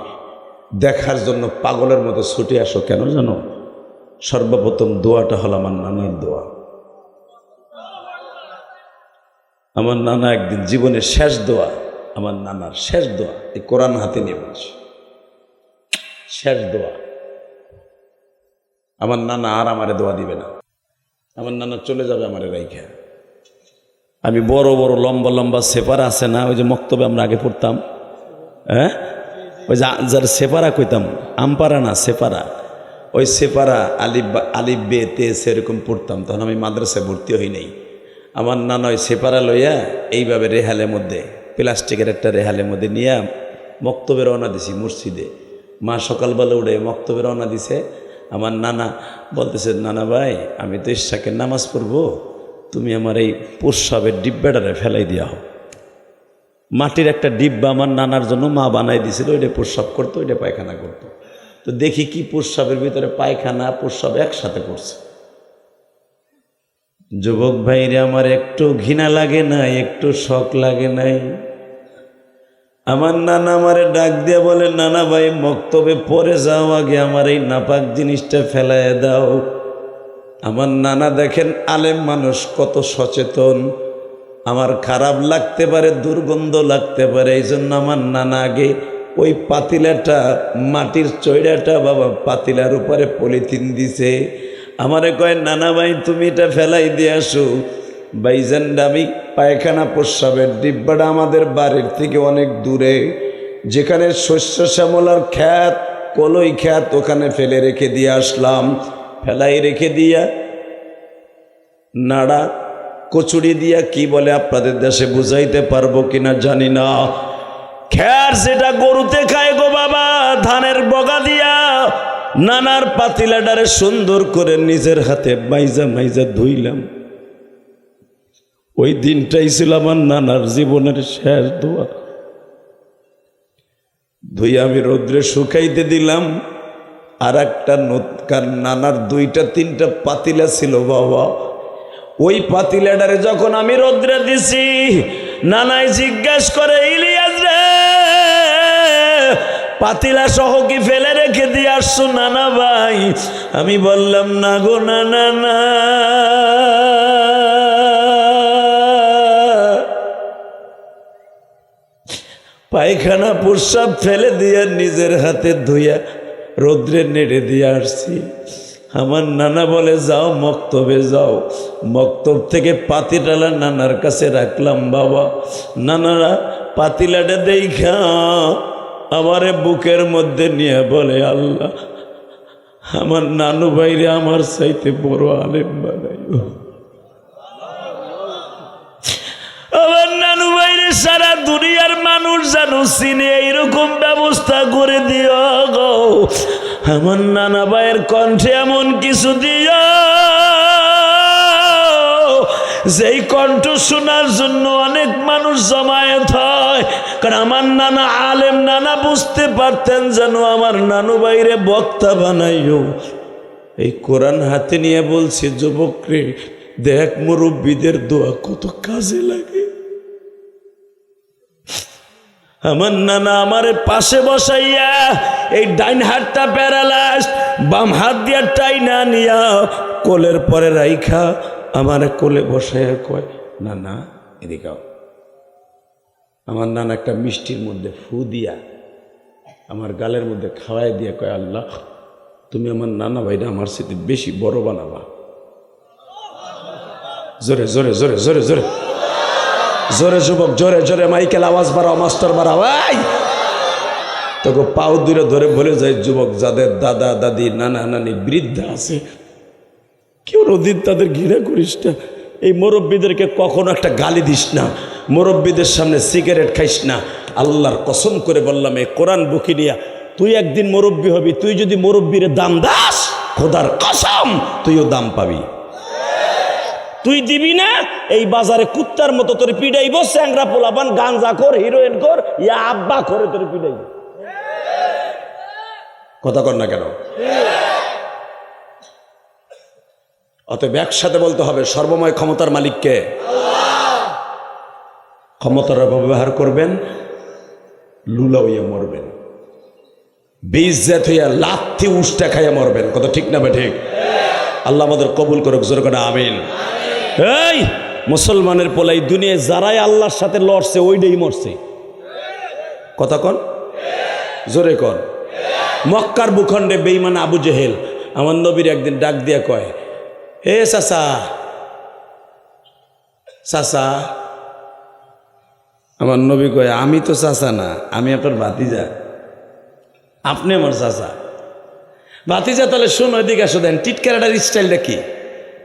দেখার জন্য পাগলের মতো ছুটে আসো কেন জানো? সর্বপ্রথম দোয়াটা হলো আমার নানার দোয়া। আমার নানা একদিন জীবনের শেষ দোয়া, আমার নানার শেষ দোয়া, এই কোরআন হাতে নিয়ে বলছি, শেষ দোয়া। আমার নানা আর আমারে দোয়া দিবে না, আমার নানা চলে যাবে আমারে রাইখা। আমি বড় বড় লম্বা লম্বা সেপারা আছে না, ওই যে মক্তবে আমরা আগে পড়তাম, হ্যাঁ ওই যে যার সেপারা কইতাম, আমপারা না সেপারা, ওই সেপারা আলিফ বে তে সেরকম পড়তাম। তখন আমি মাদ্রাসায় ভর্তি হই নাই। আমার নানা ওই সেপারা লইয়া এইভাবে রেহালের মধ্যে, প্লাস্টিকের একটা রেহালের মধ্যে নিয়ে মক্তবে রওনা দিছি মসজিদে। মা সকালবেলা উঠে মক্তবে রওনা দিছে। আমার নানা বলতেছে, নানা ভাই আমি তো ইশাকের নামাজ পড়বো, তুমি আমার এই প্রস্রাবের ডিব্বাটারে ফেলাই দিয়া হোক। মাটির একটা ডিব্বা আমার নানার জন্য মা বানাই দিয়েছিল, ওইটা প্রস্রাব করতো, ওইটা পায়খানা করতো। তো দেখি কি প্রস্রাবের ভিতরে পায়খানা প্রস্রাব একসাথে করছে। যুবক ভাইরে আমার একটু ঘৃণা লাগে না, একটু শখ লাগে নাই? আমার নানা আমারে ডাক দিয়ে বলে, নানা ভাই মক্তবে পরে যাও, আগে আমার এই নাপাক জিনিসটা ফেলায় দাও। আমার নানা দেখেন আলেম মানুষ কত সচেতন। আমার খারাপ লাগতে পারে, দুর্গন্ধ লাগতে পারে, এই জন্য আমার নানা আগে ওই পাতিলাটা, মাটির চৈড়াটা বাবা পাতিলার উপরে পলিথিন দিছে। আমারে কয়, নানা ভাই তুমি এটা ফেলাই দিয়ে আসো। ভাইজান আমি পায়খানা প্রস্রাবের ডিব্বাটা আমাদের বাড়ির থেকে অনেক দূরে, যেখানে শস্য শ্যামলার খ্যাত, কলই খ্যাত, ওখানে ফেলে রেখে দিয়ে আসলাম। ফেলাই রেখে দিয়া নাড়া কচুরি দিয়া, কি বলে আপনাদের দেশে বুঝাইতে পারবো কিনা জানি না, খ্যার যেটা গরুতে খায় গো বাবা, ধানের বগা দিয়া নানার পাতিলাটারে সুন্দর করে নিজের হাতে মাইজা মাইজা ধুইলাম। ওই দিনটাই ছিল আমার নানার জীবনের শেষ দোয়া। ধুইয়া আমি রৌদ্রে শুকাইতে দিলাম। আর একটা নানার 2-3টা পাতিলা ছিল বাবা, ওই পাতিলাটারে যখন আমি রৌদ্রে দিছি, নানাই জিজ্ঞাসা করে, ইলিয়াস রে পাতিলা সহ কি ফেলে রেখে দিয়ে আসছো নানা ভাই? আমি বললাম, না গো নানা না, পায়খানা প্রস্রাব ফেলে দিয়া নিজের হাতে ধুইয়া রৌদ্রে নেড়ে দিয়ে আসছি। আমার নানা বলে, যাও মক্তবে যাও। মক্তব থেকে পাতিলাটা নানার কাছে রাখলাম বাবা। নানারা পাতিলাটা দেখা আমারে বুকের মধ্যে নিয়ে বলে, আল্লাহ আমার নানু ভাইরে আমার চাইতে বড় আলেম বানাইও। আমার নানু ভাইরে সারা দুনিয়ার মানুষ জানো চিনে এইরকম ব্যবস্থা করে দিও গো। আমার নানা ভাইয়ের কণ্ঠে এমন কিছু দিও যেই কণ্ঠ শোনার জন্য অনেক মানুষ জমায়েত হয়। কারণ আমার নানা আলেম, নানা বুঝতে পারতেন যেন আমার নানু ভাইরে বক্তা বানাইও। এই কোরআন হাতে নিয়ে বলছি, যুবক রে দেখ মুরব্বীদের দোয়া কত কাজে লাগে। আমার নানা আমারে পাশে বসাইয়া এই ডাইন হাতটা প্যারালাইজড, বাম হাত দিয়া টাইনা নিয়া কোলের পরে রাইখা আমারে কোলে বসাইয়া কয়, নানা এদিকে আও। আমার নানা একটা মিষ্টির মধ্যে ফু দিয়া আমার গালের মধ্যে খাওয়াই দিয়া কয়, আল্লাহ তুমি আমার নানা ভাইরা আমার সাথে বেশি বড় বানাবা। জোরে জোরে জোরে জোরে জোরে জোরে যুবক, জোরে জোরে মাইকেল আওয়াজ বাড়াও, মাস্টার বাড়াও। তোকে পাও দূরে ধরে বলে যায়, যুবক যাদের দাদা দাদি নানা নানি বৃদ্ধা আছে কেউ রোদিন তাদের ঘৃণা করিস না। এই মুরব্বীদেরকে কখনো একটা গালি দিস না, মুরব্বীদের সামনে সিগারেট খাইস না। আল্লাহর কসম করে বললাম, এই কোরআন বুকি নিয়া তুই একদিন মুরব্বী হবি। তুই যদি মুরব্বীরে দাম দাস, খোদার কসম তুইও দাম পাবি। তুই দিবি না, এই বাজারে কুত্তার মতো তোর পিডাইব। স্যাংরা পোলাবান গাঞ্জা কর, হিরোইন কর, ইয়া আব্বা করে তোর পিডাইব। কথা কর না কেন? অতএব একসাথে বলতে হবে, সর্বময় ক্ষমতার মালিককে। ক্ষমতার অপব্যবহার করবেন, লুলা হইয়া মরবেন, বেইজ্জত হইয়া লাথি উষ্টা খাইয়া মরবেন। কথা ঠিক না? ঠিক। আল্লাহ আমাদের কবুল করুক, জোরে করে আমিন। এই মুসলমানের পোলাই দুনিয়ায় যারাই আল্লাহর সাথে লড়ছে ওইটাই মরছে। কথা কন, জোরে কন। মক্কার ভূখণ্ডে বেঈমান আবু জেহেল আমার নবীর একদিন ডাক দিয়া কয়, হে চাচা, চাচা। আমার নবী কয়, আমি তো চাচা না, আমি আপনার ভাতিজা, আপনি আমার চাচা। ভাতিজা তাহলে শোন, ওইদিকে আসো। দেন টিটকারাটার স্টাইলটা কি?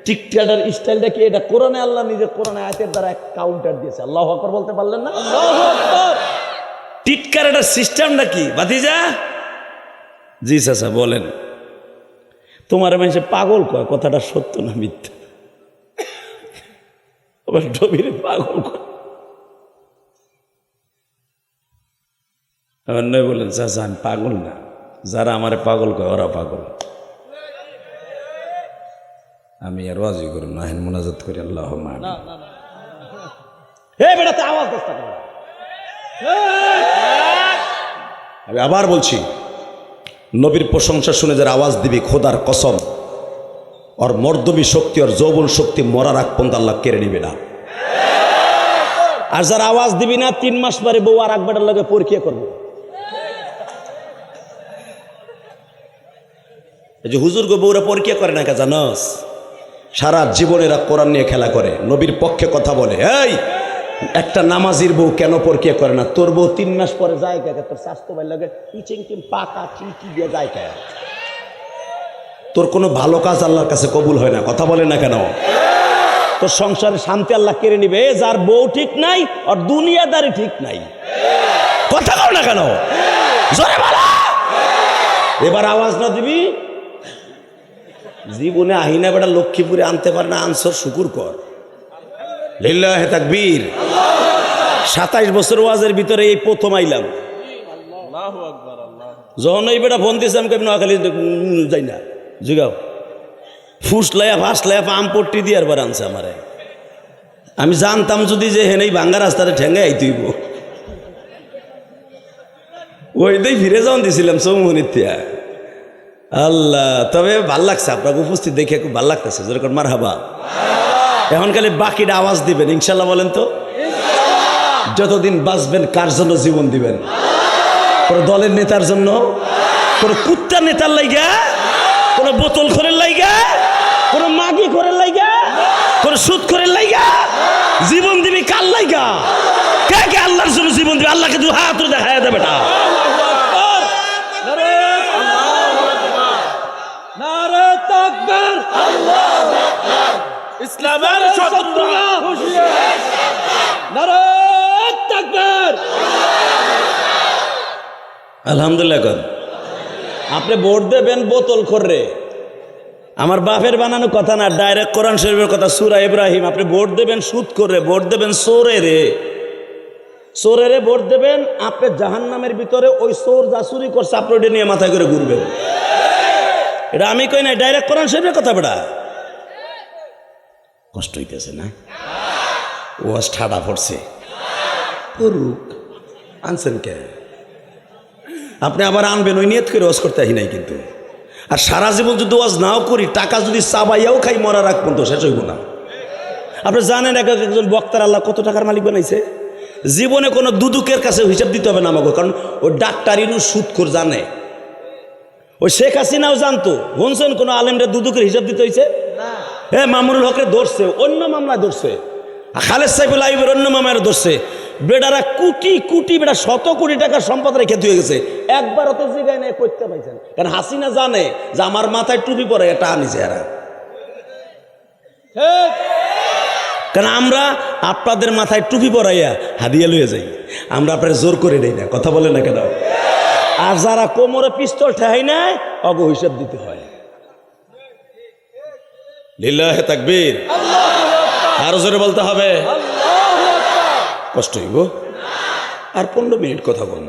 টিটকারাটার স্টাইলটা কি? এটা কোরআনে আল্লাহ নিজে কোরআনে আয়াতের দ্বারা এক কাউন্টার দিয়েছে। আল্লাহু আকবার বলতে পারলেন না? আল্লাহু আকবার। টিটকারাটার সিস্টেমটা কি ভাতিজা? জি চাচা বলেন। তোমার মানুষে পাগল কয়, কথাটা সত্য না মিথ্যা? আবার নবীরে পাগল কয়। আমার নবী বলেন, চাচা আমি পাগল না, যারা আমারে পাগল কয় ওরা পাগল। আমি আর ওয়াজি করি না, মুনাজাত করি, আল্লাহ মান। আমি আবার বলছি, নবীর প্রশংসা শুনে যারা আওয়াজ দিবি, খোদার কসম ওর মর্দবী শক্তি, ওর যৌবন শক্তি মরার আগ পর্যন্ত আল্লাহ কেড়ে নিবে না। আর যারা আওয়াজ দিবি না, 3 মাস পরে বউ আর একবার লাগে পরীক্ষা করবে। এই যে হুজুর গো বউরা পরীক্ষা করে না কে জানোস? সারা জীবনেরা কোরআন নিয়ে খেলা করে, নবীর পক্ষে কথা বলে। এই একটা নামাজির বউ কেন পরীক্ষা করে না? তোর বউ 3 মাস পরে যায় কে? তোর স্বাস্থ্য ভালো লাগে ইচিং টিম পাকা চিকি দিয়ে যায় কে? তোর কোনো ভালো কাজ আল্লাহর কাছে কবুল হয় না। কথা বলে না কেন? তোর সংসারে শান্তি আল্লাহ কেড়ে নিবে। যার বউ ঠিক নাই আর দুনিয়াদারি ঠিক নাই। কথা বল না কেন? জোরে বলো। এবার আওয়াজ না দিবি, জীবনে আহিনা বেটা লক্ষ্মীপুরে আনতে পারে না, আনসর শুকুর কর। লিল্লাহে তাকবীর। 27 বছর ওয়াজের ভিতরে এই প্রথম আইলাম। যখন এই বেটা ফোন দিয়েছে, আমি নোয়াখালী যাই না, জিগাও ফুসলাইয়া ফাঁসলাইয়া আমপট্টি দিয়ে একবার আনছে আমারে। আমি জানতাম যদি যে হেনেই ভাঙ্গা রাস্তাতে ঠেঙ্গে আইতেইব, ওইটাই ফিরে যাওয়ান দিয়েছিলাম চৌমুনির থেকে। আল্লাহ, তবে ভাল লাগছে আপনাকে উপস্থিত দেখে, খুব ভাল লাগতেছে। যেরকম মারহাবা। এখন খালি বাকিটা আওয়াজ দিবেন ইনশাল্লাহ। বলেন তো, যতদিন বাঁচবেন কার জন্য জীবন দিবেন? কোনো দলের নেতার জন্য? কোনো কুত্তা নেতার লাইগা? কোনো বোতল খোরের লাইগা? কোনো মাগি খোরের লাইগা? কোনো সুদ খোরের লাইগা? জীবন দিবি কার লাইগা? কে কে আল্লাহর জন্য জীবন দিবি? আল্লাহকে 2 হাত তুলে দেখায় দে বেটা। ইসলামের শত্রুরা নারে তাকবীর। আলহামদুলিল্লাহ কর। আপনি ভোট দেবেন বোতল করে, আমার বাপের বানানো কথা না, ডাইরেক্ট কোরআন শরীফের কথা, সূরা ইব্রাহিম। আপনি ভোট দেবেন সুদ করে, ভোট দেবেন চোরেরে, চোরেরে ভোট দেবেন। আপনি জাহান্নামের ভিতরে ওই চোর যা চুরি করছে আপনি ওটা নিয়ে মাথায় করে ঘুরবেন। এটা আমি কই না, ডাইরেক্ট কোরআন শরীফের কথা। বেটা কষ্ট হইতেছে না? ওয়াজ ঠাডা পড়ছে, করুক। আনছেন কে? আপনি আবার আনবেন, ওই নিয়ত করে ওয়াজ করতে আহি নাই কিন্তু। আর সারা জীবন যদি ওয়াজ নাও করি, টাকা যদি চাবাইয়াও খাই, মরা রাখ পর্যন্ত শেষ হইব না। আপনি জানেন এক একজন বক্তার আল্লাহ কত টাকার মালিক বানাইছে? জীবনে কোনো দুদুকের কাছে হিসাব দিতে হবে না আমাকে, কারণ ওই ডাক্তার ইনু সুদখোর জানে। ওই শেখ হাসিনাও জানতো। শুনছেন কোনো আলেমরা দুদুকের হিসাব দিতে হয়েছে? মামুনুল হকরে ধরছে, অন্য মামলায় ধরছে। খালেদ সাইফুল আইবের অন্য মামলায় ধরছে। বেটারা কোটি কোটি, বেটা শত কোটি টাকার সম্পদ রেখে দিয়ে গেছে, একবার অত জায়গায় নেই করতে পাইছেন। কারণ হাসিনা জানে যে আমার মাথায় টুপি পরে এটা আনিছে এরা। কারণ আমরা আপনাদের মাথায় টুপি পরাইয়া হাদিয়া লইয়া যাই, আমরা আপনার জোর করে দেই না। কথা বলে না কেন? আর যারা কোমরে পিস্তল ঠেহাই নাই, অগ হিসাব দিতে হয়। লিল্লাহে তাকবীর। আরো জোরে বলতে হবে। কষ্ট হইব। আর 15 মিনিট কথা বল।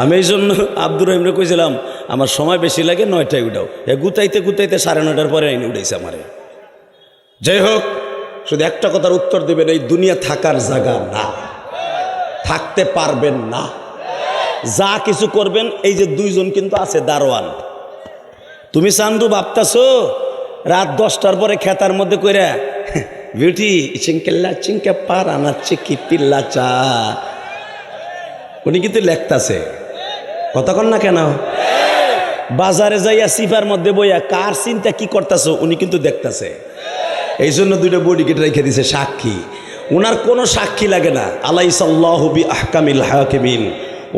আমি এই জন্য আব্দুর রহিমরে কইছিলাম আমার সময় বেশি লাগে, 9টায় উঠাও। গুতাইতে গুতাইতে 9:30 পরে আইনে উঠাইছে আমারে। যাই হোক, শুধু একটা কথার উত্তর দেবেন, এই দুনিয়া থাকার জায়গা না, থাকতে পারবেন না। যা কিছু করবেন, এই যে 2 জন কিন্তু আছে দারোয়ান। তুমি চান্দু ভাবতাছো রাত 10টার পরে খেতার মধ্যে কইরা বিউটি চিঙ্কেল্লা চিঙ্কে পার আনাচ্ছে কি পিল্লা চা, উনি কিন্তু লেখতাছে। কতক্ষণ না কেন? বাজারে যাইয়া সিফার মধ্যে বইয়া কার চিন্তা কি করতেছো উনি কিন্তু দেখতেছে। এই জন্য 2টা বডি কেটে রেখে দিছে সাক্ষী। ওনার কোনো সাক্ষী লাগে না। আলাইসাল্লাহু বিআহকামিল হাকিমিন।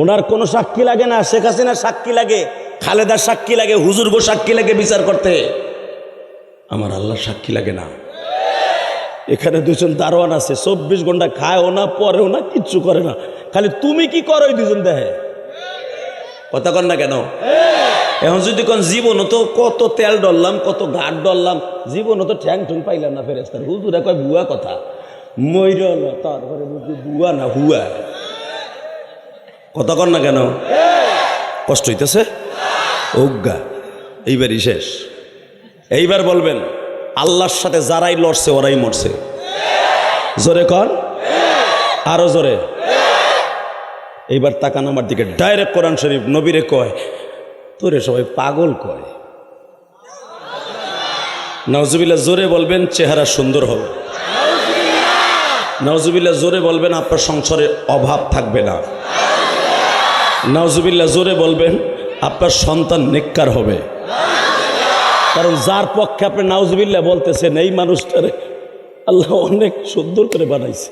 ওনার কোনো সাক্ষী লাগে না। শেখ হাসিনার সাক্ষী লাগে, খালেদার সাক্ষী লাগে, হুজুর গো সাক্ষী লাগে বিচার করতে। আমার আল্লাহর সাক্ষী লাগে না। এখানে 2 জন দারোয়ান আছে, 24 ঘন্টা খায়ও না, পরেও না, কিচ্ছু করে না। খালি তুমি কি করো ওই 2 জন দেখে। কথা কন না কেন? এখন যদি কোন জীবনও তো কত তেল ডললাম, কত ঘাট ডললাম, জীবনও তো ঠ্যাং ঠুং পাইলাম না। ফেরেস্তার হুজুরা কয় ভুয়া কথা, মইর না, তারপরে বুঝি ভুয়া না হুয়া। কথা কন না কেন? কষ্ট হইতেছে? অজ্ঞা। এইবারই শেষ। এইবার বলবেন আল্লাহর সাথে যারাই লড়ছে ওরাই মরছে। জোরে কর, আরো জোরে। এইবার তাকান আমার দিকে, ডাইরেক্ট কোরআন শরীফ। নবীরে কয় তোরে সবাই পাগল কয়। নাউজুবিল্লাহ। জোরে বলবেন চেহারা সুন্দর হবে। নাউজুবিল্লাহ। জোরে বলবেন আপনার সংসারে অভাব থাকবে না। নাউজুবিল্লাহ। জোরে বলবেন আপনার সন্তান নেককার হবে। কারণ যার পক্ষে আপনি নাউজুবিল্লাহ বলতেছেন, এই মানুষটারে আল্লাহ অনেক সুন্দর করে বানাইছে।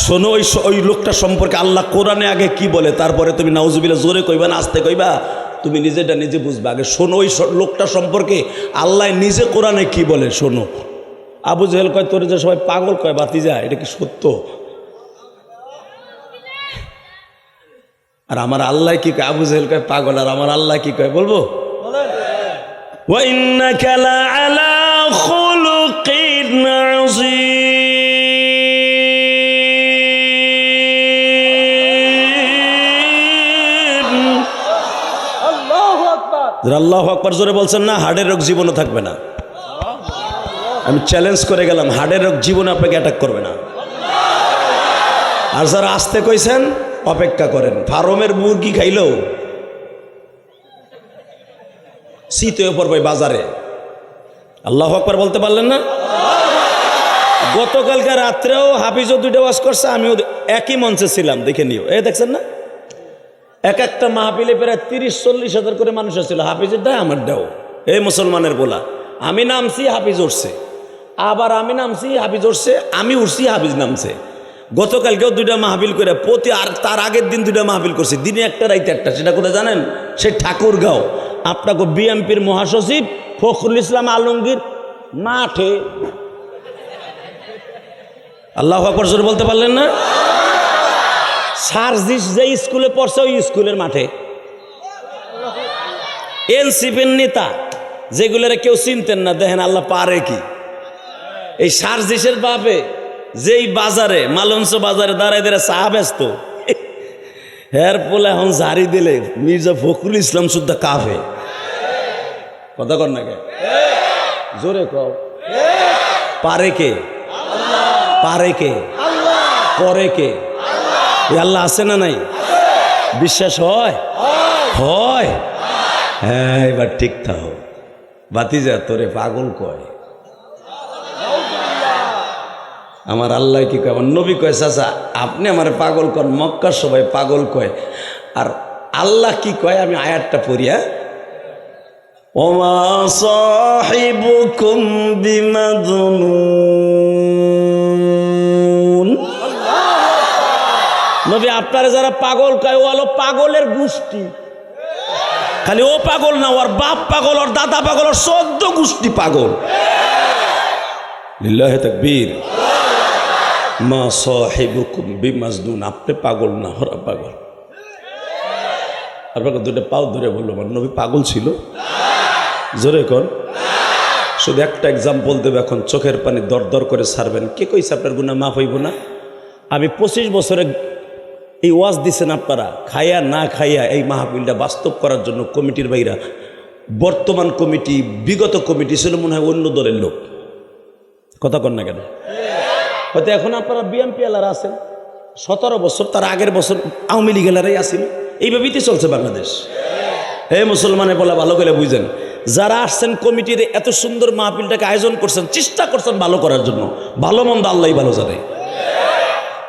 শোনো, ওই লোকটা সম্পর্কে আল্লাহ কোরআনে আগে কি বলে, তারপরে তুমি নাউজুবিল্লাহ জোরে কইবা না আস্তে কইবা, তুমি নিজেটা নিজে বুঝবা। আগে শোনো ওই লোকটা সম্পর্কে আল্লাহ নিজে কোরআনে কি বলে শোনো। আবু জেহেল কয় তোরে যে সবাই পাগল কয় বাতিজা, এটা কি সত্য? আর আমার আল্লাহ কি কয়? আবু জেহেল কয় পাগল, আর আমার আল্লাহ কি কয় বলবো? ওয়া ইন্নাকা লাআলা খুলুকিন আযীম। আল্লাহু আকবার। জোরে বলছেন না? হার্টের রোগ জীবনও থাকবে না। আমি চ্যালেঞ্জ করে গেলাম, হার্টের রোগ জীবনে আপনাকে অ্যাটাক করবে না। আর যারা আসতে কইছেন অপেক্ষা করেন। ফার্মের মুরগি খাইলেও শীত হয়ে পড়বে বাজারে। আল্লাহু আকবার বলতে পারলেন না? গতকালকে রাত্রেও হাফিজও 2টা ওয়াজ করছে, আমিও একই মঞ্চে ছিলাম, দেখে নিও। এই দেখছেন না, এক একটা মাহফিলে প্রায় 30-40 হাজার করে মানুষ আসছিল। হাফিজের দায় আমার দাও, এই মুসলমানের বলা। আমি নামছি, হাফিজ উঠছে, আবার আমি নামছি, হাফিজ উঠছে, আমি উঠছি, হাফিজ নামছে। গতকালকেও 2টা মাহফিল করে প্রতি, আর তার আগের দিন 2টা মাহফিল করছি, দিনে একটা রাইতে একটা। সেটা কোথায় জানেন? সে ঠাকুরগাঁও। আপনাকে বিএমপির মহাসচিব ফখরুল ইসলাম আলমগীর মাঠে। আল্লাহু আকবার জোরে বলতে পারলেন না? সার্জিস যে স্কুলে পড়ছে ওই স্কুলের মাঠে। এনসিপির নেতা যেগুলোরে কেউ চিনতেন না, দেখেন আল্লাহ পারে কি। এই সার্জিসের বাপে যেই বাজারে মালঞ্চ বাজারে দাঁড়ায় দাঁড়ায় চা ব্যস্ত, হের পোলে এখন জারি দিলে মির্জা ফখরুল ইসলাম সুদ্ধা কাফে। কথা কর না কে? জোরে কও। পারে কে? পারে কে? করে কে? আল্লাহ আছে না নাই? বিশ্বাস হয়? হয়। হ্যাঁ, এবার ঠিক থাকো। বাতিজা তোরে পাগল কয়। আমার আল্লাহ কি কয়? আমার নবী কয় চাচা আপনি আমার পাগল কন, মক্কার সবাই পাগল কয়। আর আল্লাহ কি কয় আমি আয়াতটা পড়িয়া, ওমা সাহিবুকুম বিমাজনুন। নবী আপনারা যারা পাগল কয় ও হলো পাগলের গোষ্ঠী। খালি ও পাগল না, ওর বাপ পাগল, ওর দাদা পাগল, ওর 14 গোষ্ঠী পাগল। লিল্লাহি তাকবীর। মা সাহিবুকুম বিমাজনুন, আপনি পাগল না, ওরা পাগল। আপনাকে দুটো পাও ধরে বললো আমার নবী পাগল ছিল? জোরে কর। শুধু একটা এক্সাম্পল দেবে, এখন চোখের পানি দর দর করে ছাড়বেন। কে কইছে আপনার গুনাহ মাফ হইব না? আমি 25 বছরে এই ওয়াজ দিচ্ছেন আপনারা, খাইয়া না খাইয়া এই মাহফিলটা বাস্তব করার জন্য কমিটির বাইরা, বর্তমান কমিটি বিগত কমিটি ছিল মনে হয় অন্য দলের লোক। কথা কন না কেন? হয়তো এখন আপনারা বিএমপি এলারা আছেন, 17 বছর তার আগের বছর আওয়ামী লীগ এলারাই আসেন। এইভাবেই তো চলছে বাংলাদেশ। হে মুসলমানে বলা ভালো করে বুঝেন, যারা আসছেন কমিটির এত সুন্দর মাহফিলটাকে আয়োজন করছেন, চেষ্টা করছেন ভালো করার জন্য, ভালো মন্দ আল্লাহই ভালো জানে।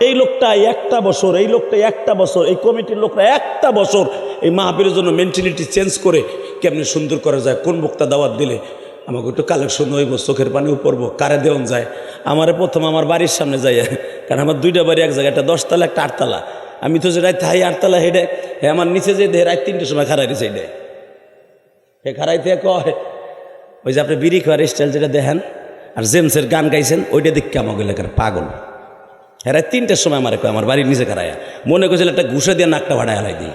এই লোকটা একটা বছর, এই লোকটা একটা বছর, এই কমিটির লোকরা একটা বছর এই মাহফিলের জন্য মেন্টালিটি চেঞ্জ করে কেমনি সুন্দর করা যায়, কোন বক্তা দাওয়াত দিলে আমাকে একটু কালেকশন হইব, চোখের পানিও পড়বো, কারে দেওয়ান যায়। আমারে প্রথম আমার বাড়ির সামনে যাই, কারণ আমার 2টা বাড়ি এক জায়গায়, একটা 10 তলা একটা 8 তলা। আমি তো যে রাত হাই 8 তলা হেঁটে আমার নিচে যে দেহে রাত 3টের সময় খারাই দিছে, এটা হে খারাই থেকে কয় ওই যে আপনি বিড়ি খাওয়ার স্টাইল যেটা দেখেন আর জেমসের গান গাইছেন ওইটা দেখতে আমাকে এলাকার পাগল। হ্যাঁ, 3টের সময় আমার কয় আমার বাড়ির নিচে খারাইয়া, মনে করছিল একটা ঘুষে দিয়ে নাকটা ভাড়ায় হালাই দিই।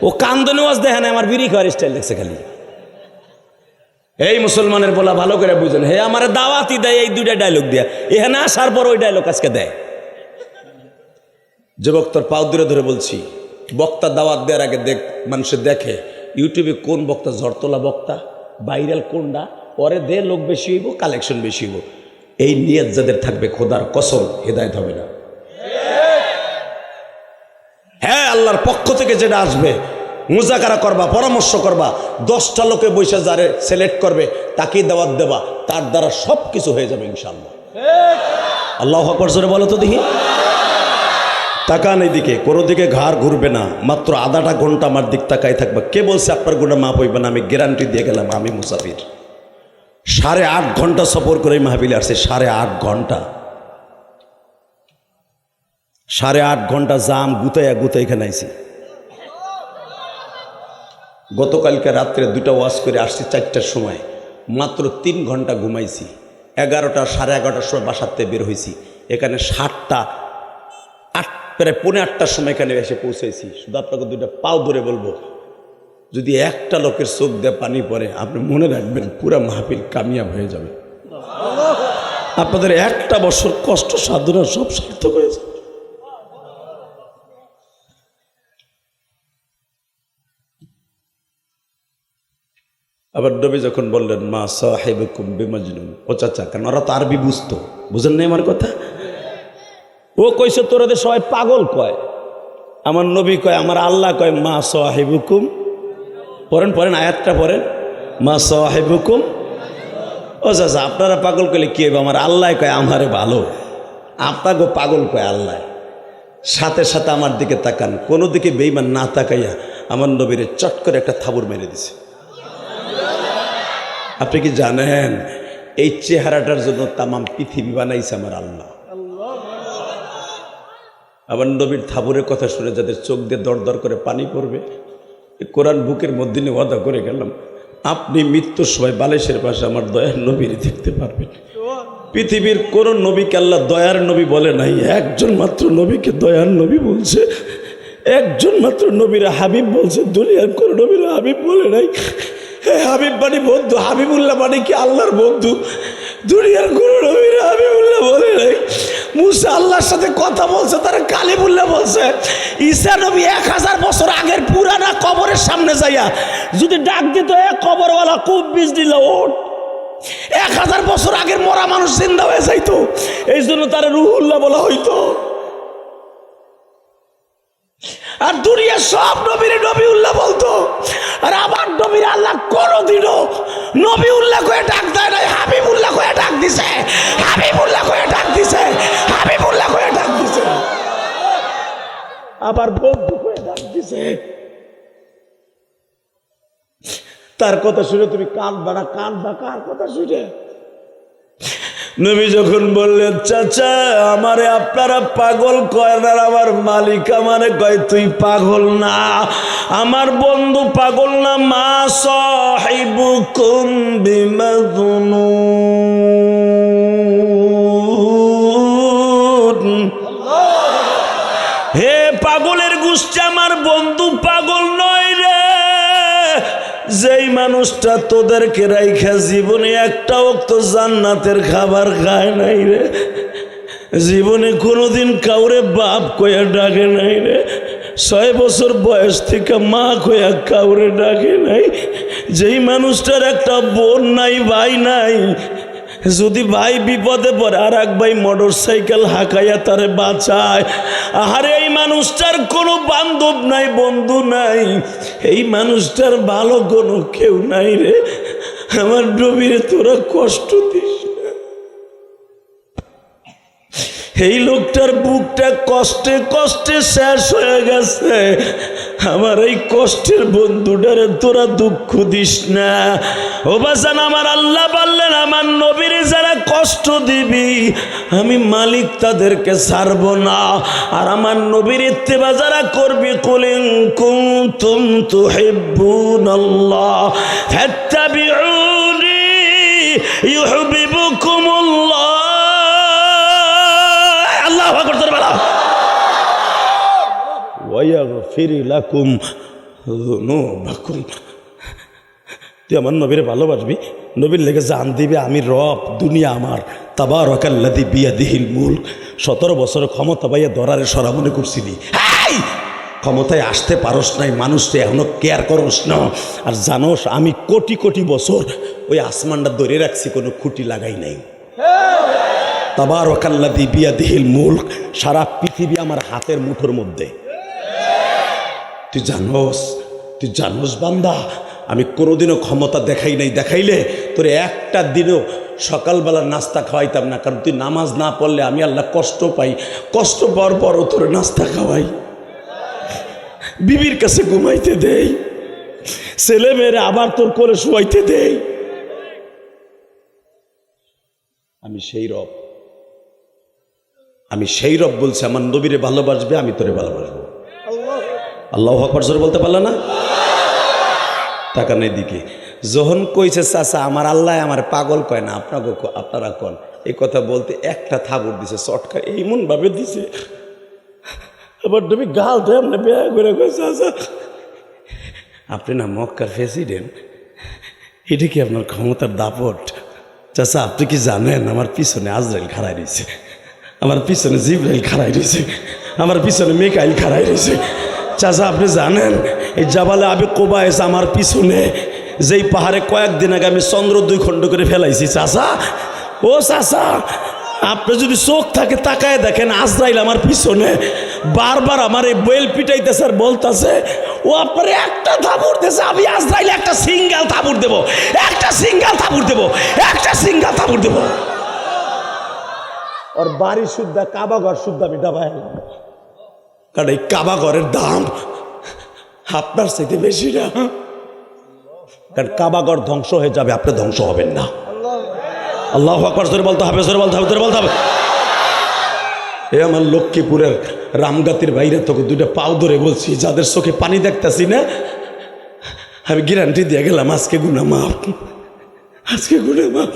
ও কান্দনে ওয়াজ দেখেন, আমার বিড়ি খাওয়ার স্টাইল দেখছে খালি। এই মুসলমানের বলা ভালো করে বুঝেন, হে আমার দাওয়াতি দেয় এই 2টা ডায়লগ দিয়া, এখানে আসার পর ওই ডায়লগ আজকে দেয়। যে বক্তার পাও ধরে ধরে বলছি, বক্তা দাওয়াত দেওয়ার আগে মানুষের দেখে ইউটিউবে কোন বক্তা ঝড়তলা বক্তা, ভাইরাল কোনটা, পরে দে লোক বেশি হইব, কালেকশন বেশি হইব। এই নিয়ত যাদের থাকবে খোদার কসম হেদায়েত হবে না। হ্যাঁ, আল্লাহর পক্ষ থেকে যেটা আসবে মুজাকারা করবা, পরামর্শ করবা, 10টা লোকে বৈশা যারে সিলেক্ট করবে তাকেই দাওয়াত দেবা, তার দ্বারা সব কিছু হয়ে যাবে ইনশাআল্লাহ। আল্লাহু আকবার জোরে বলো তো দেখি। তাকান এইদিকে, কোনো দিকে ঘাড় ঘুরবে না, মাত্র আধাটা ঘন্টা আমার দিক তাকাই থাকবে। কে বলছে আপনার গুনাহ মাফ হইবে না? আমি গ্যারান্টি দিয়ে গেলাম, আমি মুসাফির 8.5 ঘন্টা সফর করে মাহফিলে আসছে। 8.5 ঘন্টা, 8.5 ঘন্টা জাম গুতাইয়া গুতাই এখানে আইছি। গতকালকে রাত্রে 2টা ওয়াজ করে আসছি 4টার সময়, মাত্র 3 ঘন্টা ঘুমাইছি। 11টা 11:30টার সময় বাসাতে বের হয়েছি, এখানে 7টা 8 প্রায় 8:45টার সময় এখানে এসে পৌঁছেছি। শুধু আপনাকে 2টা পাও ধরে বলবো, যদি একটা লোকের চোখ দিয়ে পানি পড়ে আপনি মনে রাখবেন পুরা মাহফিল কামিয়াব হয়ে যাবে। আপনাদের 1টা বছর কষ্ট সাধনা সব সার্থক হয়েছে। আবার নবী যখন বললেন মা সাহিবুকুম বিমাজনুন, ও চাচা, কেন ওরা তো আরবি বুঝতো, বুঝেন না আমার কথা? ও কইছে তোরাদের সবাই পাগল কয়। আমার নবী কয়, আমার আল্লাহ কয় মা সাহিবুকুম, পড়েন পড়েন আয়াতটা পড়েন, মা সাহিবুকুম। ও চাচা আপনারা পাগল কইলে কি হবে? আমার আল্লাহ কয় আমারে ভালো, আপনাকে পাগল কয় আল্লাহ। সাথে সাথে আমার দিকে তাকান, কোনো দিকে বেঈমান না তাকাইয়া আমার নবীরে চট করে একটা থাবুর মেরে দিছে। আপনি কি জানেন এই চেহারাটার জন্য তামাম পৃথিবী বানাইছে আমার আল্লাহ। আমার নবীর থাবুরের কথা শুনে যাদের চোখ দিয়ে দর দর করে পানি পড়বে, কোরআন বুকের মধ্যে নিয়ে ওয়াদা করে গেলাম, আপনি মৃত্যুর সময় বালিশের পাশে আমার দয়ার নবীর দেখতে পারবেন। পৃথিবীর কোন নবীকে আল্লাহ দয়ার নবী বলে নাই, একজন মাত্র নবীকে দয়ার নবী বলছে, একজন মাত্র নবীর হাবিব বলছে, দুনিয়ার কোন নবীর হাবিব বলে নাই। হাবিব মানে বন্ধু, হাবিবুল্লাহ মানে কি আল্লাহর বন্ধু। দুনিয়ার কোন নবীর হাবিবুল্লাহ বলে নাই। মুসা আল্লাহর সাথে কথা বলছে, তারা কালিমুল্লাহ বলছে। ঈসা নবী 1000 বছর আগের পুরানা কবরের সামনে যাইয়া যদি ডাক দিত, কবরওয়ালা খুব বীজ দিল ওঠ, 1000 বছর আগের মরা মানুষ জিন্দা হয়ে যাইতো। এই জন্য তারা রুহুল্লাহ বলা হইতো। আর দুনিয়ার সব নবীর নবীউল্লাহ বলতো, আর আমার নবীর আল্লাহ কোনদিনও নবীউল্লাহ করে ডাক দেয় নাই, হাবিবুল্লাহ করে ডাক দিছে, হাবিবুল্লাহ করে ডাক দিছে, হাবিবুল্লাহ করে ডাক দিছে, আবার বন্ধু করে ডাক দিছে। তার কথা শুনে তুমি কাঁদবা না? কাঁদবা কার কথা শুনে? নবী যখন বললেন, চাচা আমারে আপনারা পাগল কয় না, আমার মালিক আমারে কয় তুই পাগল না, আমার বন্ধু পাগল না, মা সাহিবুকুম বিমাজনুন। হে পাগলের গোষ্ঠী, আমার বন্ধু পাগল নয় রে। যেই মানুষটা তোদেরকে রাইখা জীবনে একটা ওয়াক্ত জান্নাতের খাবার খায় নাই রে, জীবনে কোনোদিন কাউরে বাপ কইয়া ডাকে নাই রে, 6 বছর বয়স থেকে মা কইয়া কাউরে ডাকে নাই, যেই মানুষটার একটা বোন নাই, ভাই নাই, যদি ভাই বিপদে পড়ে আর এক ভাই মোটর সাইকেল হাঁকাইয়া তারে বাঁচায়, আরে এই মানুষটার কোনো বান্ধব নাই, বন্ধু নাই, এই মানুষটার ভালো কোনো কেউ নাই রে। আমার নবীরে তোরা কষ্ট দিস না। এই লোকটার বুকটা কষ্টে কষ্টে শেষ হয়ে গেছে, আমার এই কষ্টের বন্ধুটারে তোরা দুঃখ দিস না। ও বাজান, আমার আল্লাহ বললেন, আমার নবীরে যারা কষ্ট দিবি আমি মালিক তাদেরকে ছাড়ব না। আর আমার নবীর ইত্তেবা যারা করবি, কুল ইন কুনতুম তুহিব্বুনাল্লাহ ফাত্তাবিউনি ইউহিব্বুকুমুল্লাহ। আল্লাহু আকবার, তোর বলা ওয়ায়াগফির লাকুম যুনুবাকুম। তুই আমার নবীরে ভালোবাসবি, নবীর লেগে জান দিবি, আমি রব, দুনিয়া আমার। তাবারাকাল্লাযী বিয়াদিহিল মুলক। 17 বছর ক্ষমতা পাইয়া দরারে সরা মনে করছিলি, ক্ষমতায় আসতে পারস নাই, মানুষকে এখনো কেয়ার করস না। আর জানোস আমি কোটি কোটি বছর ওই আসমানটা ধরে রাখছি, কোনো খুঁটি লাগাই নাই। তাবারাকাল্লাযী বিয়াদিহিল মুলক। সারা পৃথিবী আমার হাতের মুঠোর মধ্যে। তুই জানোস বান্দা, আমি কোনোদিনও ক্ষমতা দেখাই নাই, দেখাইলে তোর একটা দিনও সকালবেলা নাস্তা খাওয়াইতাম না, কারণ তুই নামাজ না পড়লে আমি আল্লাহ কষ্ট পাই, কষ্ট পাওয়ার পরও তোর নাস্তা খাওয়াই, বিবির কাছে ঘুমাইতে দেই, ছেলে মেয়েরা আবার তোর কোলে শুয়াইতে দেই। আমি সেই রব বলছি, আমার নবীরে ভালোবাসবে, আমি তোরে ভালোবাসবো। আল্লাহু আকবার জোরে বলতে পারলে না? তাকানের দিকে যখন কইছে, চাচা আমার আল্লাহ আমার পাগল কয় না, আপনারা কন, এই কথা বলতে একটা থাবড় দিছে, চটকা এমন ভাবে দিছে, আবার নবী গাল দেয় না, বেয়া করে কয়, চাচা আপনি না মক্কার প্রেসিডেন্ট, এটা কি আপনার ক্ষমতার দাপট? চাচা আপনি কি জানেন আমার পিছনে আজরাইল খাড়াই রয়েছে, আমার পিছনে জিবরাইল খাড়াই রয়েছে, আমার পিছনে মিকাইল খাড়াই রয়েছে। চাচা আপনি জানেন এই জাবালে আবি কোবাইস আমার পিছনে, যেই পাহাড়ে কয়েকদিন আগে আমি চন্দ্র 2 খণ্ড করে ফেলাইছি। চাচা, ও চাচা, আপনি যদি চোখ থাকে তাকায় দেখেন, আজরাইল আমার পিছনে বারবার আমার এই বেল পিটাইতেছে আর বলতেছে, ও আপনার একটা থাবুর দিয়েছে, আমি আজরাইল একটা সিঙ্গেল থাবুর দেবো, একটা সিঙ্গেল থাবুর দেবো, একটা সিঙ্গেল থাবুর দেবো। ওর বাড়ি শুদ্ধা, কাবা ঘর শুদ্ধা আমি ডাবাই, কারণ এই কাবা ঘরের দাম আপনার চাইতে বেশি না, কারণ কাবা ঘর ধ্বংস হয়ে যাবে, আপনি ধ্বংস হবেন না। আল্লাহু আকবার জোরে বলতে হবে, জোরে বলতে হবে, জোরে বলতে হবে। এ আমার লক্ষ্মীপুরের রামগাতির বাইরে তোকে 2টা পাও ধরে বলছি, যাদের চোখে পানি দেখতেছি না, আমি গ্যারান্টি দিয়ে গেলাম আজকে গুনাহ মাফ, আজকে গুনাহ মাফ।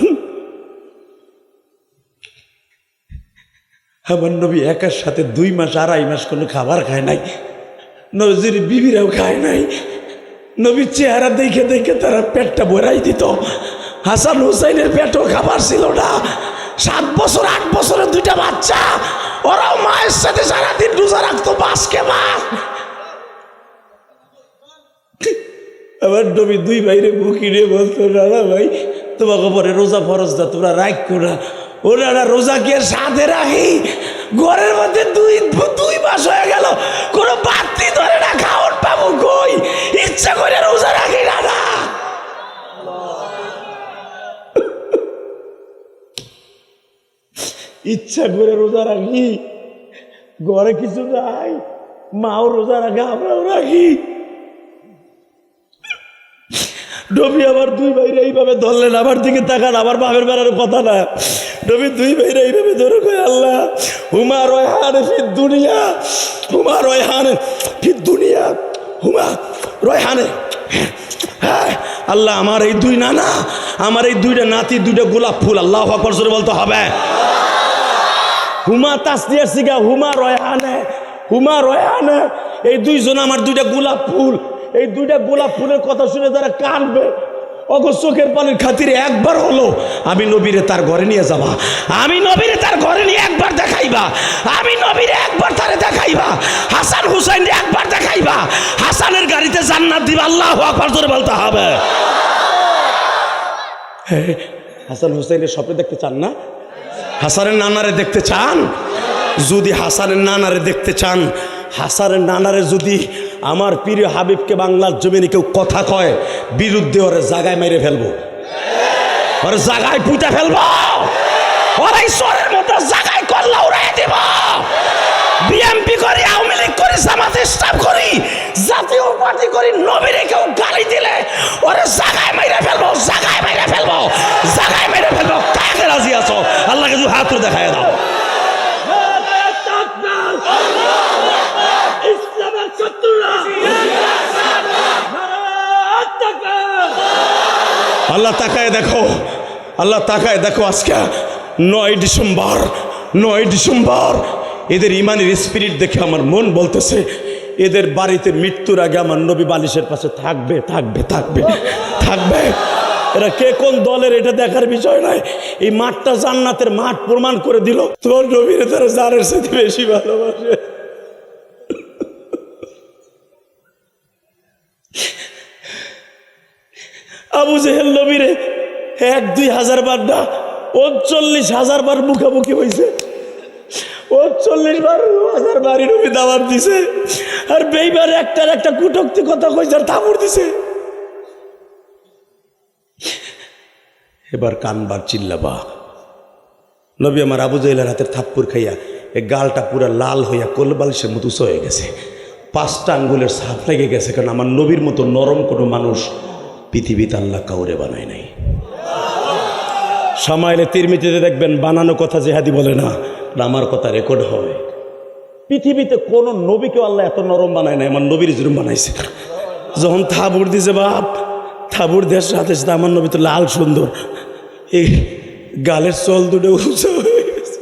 আমার নবী একার সাথে 2 মাস 2.5 মাস কোনো খাবার খায় নাই, নবীর বিবিরাও খায় নাই। নবীর চেহারা দেখে দেখে তারা পেটটা ভরাই দিত। হাসান হুসাইনের পেটও খাবার ছিল না। 7 বছর 8 বছরের 2টা বাচ্চা, ওরাও মায়ের সাথে সারাদিন রোজা রাখতো, বাসকে মাস। আমার নবী 2 ভাইরে বুকি নিয়ে বলতো, রানা ভাই তোমাকে পরে রোজা ফরজ দা, তোমরা রাখো না। ওনারা রোজা কি আর সাথে রাখি? ঘরের মধ্যে 2 মাস হয়ে গেল, কোনো বাতি ধরে না, খাওয়ার পাবো কই? ইচ্ছা করে রোজা রাখি না। ইচ্ছা করে রোজা রাখি, ঘরে কিছু নাই, মাও রোজা রাখে, আমরাও রাখি। নবী আবার 2 ভাইরা এইভাবে ধরলেন, আমার দিকে তাকান, আমার বাপের বেড়ার কথা না। নবী 2 ভাইরা এইভাবে ধরে কয়, আল্লাহ হুমা রয়হান ফিদ দুনিয়া, হুমা রয়হান ফিদ দুনিয়া, হুমা রয়হানে। হ্যাঁ আল্লাহ, আমার এই 2 নানা, আমার এই 2টা নাতি, 2টা গোলাপ ফুল। আল্লাহু আকবার জোরে বলতে হবে। হুমা তাসদিয়ার সিগা, হুমা রয়হানে, হুমা রয়হানে। এই 2 জন আমার 2টা গোলাপ ফুল। এই 2টা গোলাপ ফুলের কথা শুনে তারা কাঁদবে। অগো চোখের পানির খাতিরে একবার হলো আমি নবীরে তার ঘরে নিয়ে যাবা, আমি নবীরে তার ঘরে নিয়ে একবার দেখাইবা, আমি নবীরে একবার তারে দেখাইবা, হাসান হুসাইন একবার দেখাইবা, হাসানের গাড়িতে জান্নাত দিবা। আল্লাহু আকবার জোরে বলতে হবে। হাসান হুসাইনের স্বপ্নে দেখতে চান না? হাসানের নানারে দেখতে চান? যদি হাসানের নানারে দেখতে চান, হাসানের নানারে যদি আমার প্রিয় হাবিবকে বাংলার জমিনে কেউ কথা কয়, বিরুদ্ধে ওরে জায়গায় মেরে ফেলবো, ওরে জায়গায় পুঁতে ফেলবো, ওরা ঈশ্বরের মতো জায়গায় করলা উড়াই দেব। বিএমপি করি, আওয়ামী লীগ করি, জামাত ইসলাম করি, জাতীয় পার্টি করি, নবীরে কেউ গালি দিলে ওরে জায়গায় মেরে ফেলবো, জায়গায় মেরে ফেলবো, জায়গায় মেরে ফেলবো। কাকে রাজি আছো? আল্লাহকে শুধু হাত তুলে দেখায় দাও। আল্লাহ তাকায় দেখো, আল্লাহ তাকায় দেখো। আজকে 9 ডিসেম্বর, 9 ডিসেম্বর। এদের ইমানের স্পিরিট দেখে আমার মন বলতেছে, এদের বাড়িতে মৃত্যুর আগে আমার নবী বালিশের পাশে থাকবে, থাকবে, থাকবে, থাকবে। এরা কে কোন দলের এটা দেখার বিষয় নয়। এই মাঠটা জান্নাতের মাঠ প্রমাণ করে দিল, তোমার নবীরে তারা জানের সাথে বেশি ভালোবাসে। আবু জেহেল নবীরে 1-2 হাজার বার না, 39,000 বার মুখামুখি হয়েছে। 39,000 বারই নবী দাওয়াত দিছে, আর বেইবার একটার একটা কুটক্তি কথা কইছে, আর থাপড় দিছে। এবার কানবার চিল্লাবা। নবী আমার আবু জেহেলের হাতের থাপ্পড় খাইয়া এই গালটা পুরা লাল হইয়া কোলবালিশের মতো উঁচু হয়ে গেছে, 5টা আঙ্গুলের ছাপ লেগে গেছে। কারণ আমার নবীর মতো নরম কোনো মানুষ পৃথিবীতে আল্লাহ কাউরে বানায় নাই। সামাইলে তিরমিজিতে দেখবেন বানানো কথা জেহাদি বলে না, আমার কথা রেকর্ড হবে। পৃথিবীতে কোন নবীকে আল্লাহ এত নরম বানায় নাই, আমার নবীর যেরকম বানাইছে। যখন থাবুর দিছে বাপ, থাবুর দেওয়ার সাথে সাথে আমার নবী তো লাল সুন্দর, এই গালের চল দুটো উঁচু হয়ে গেছে।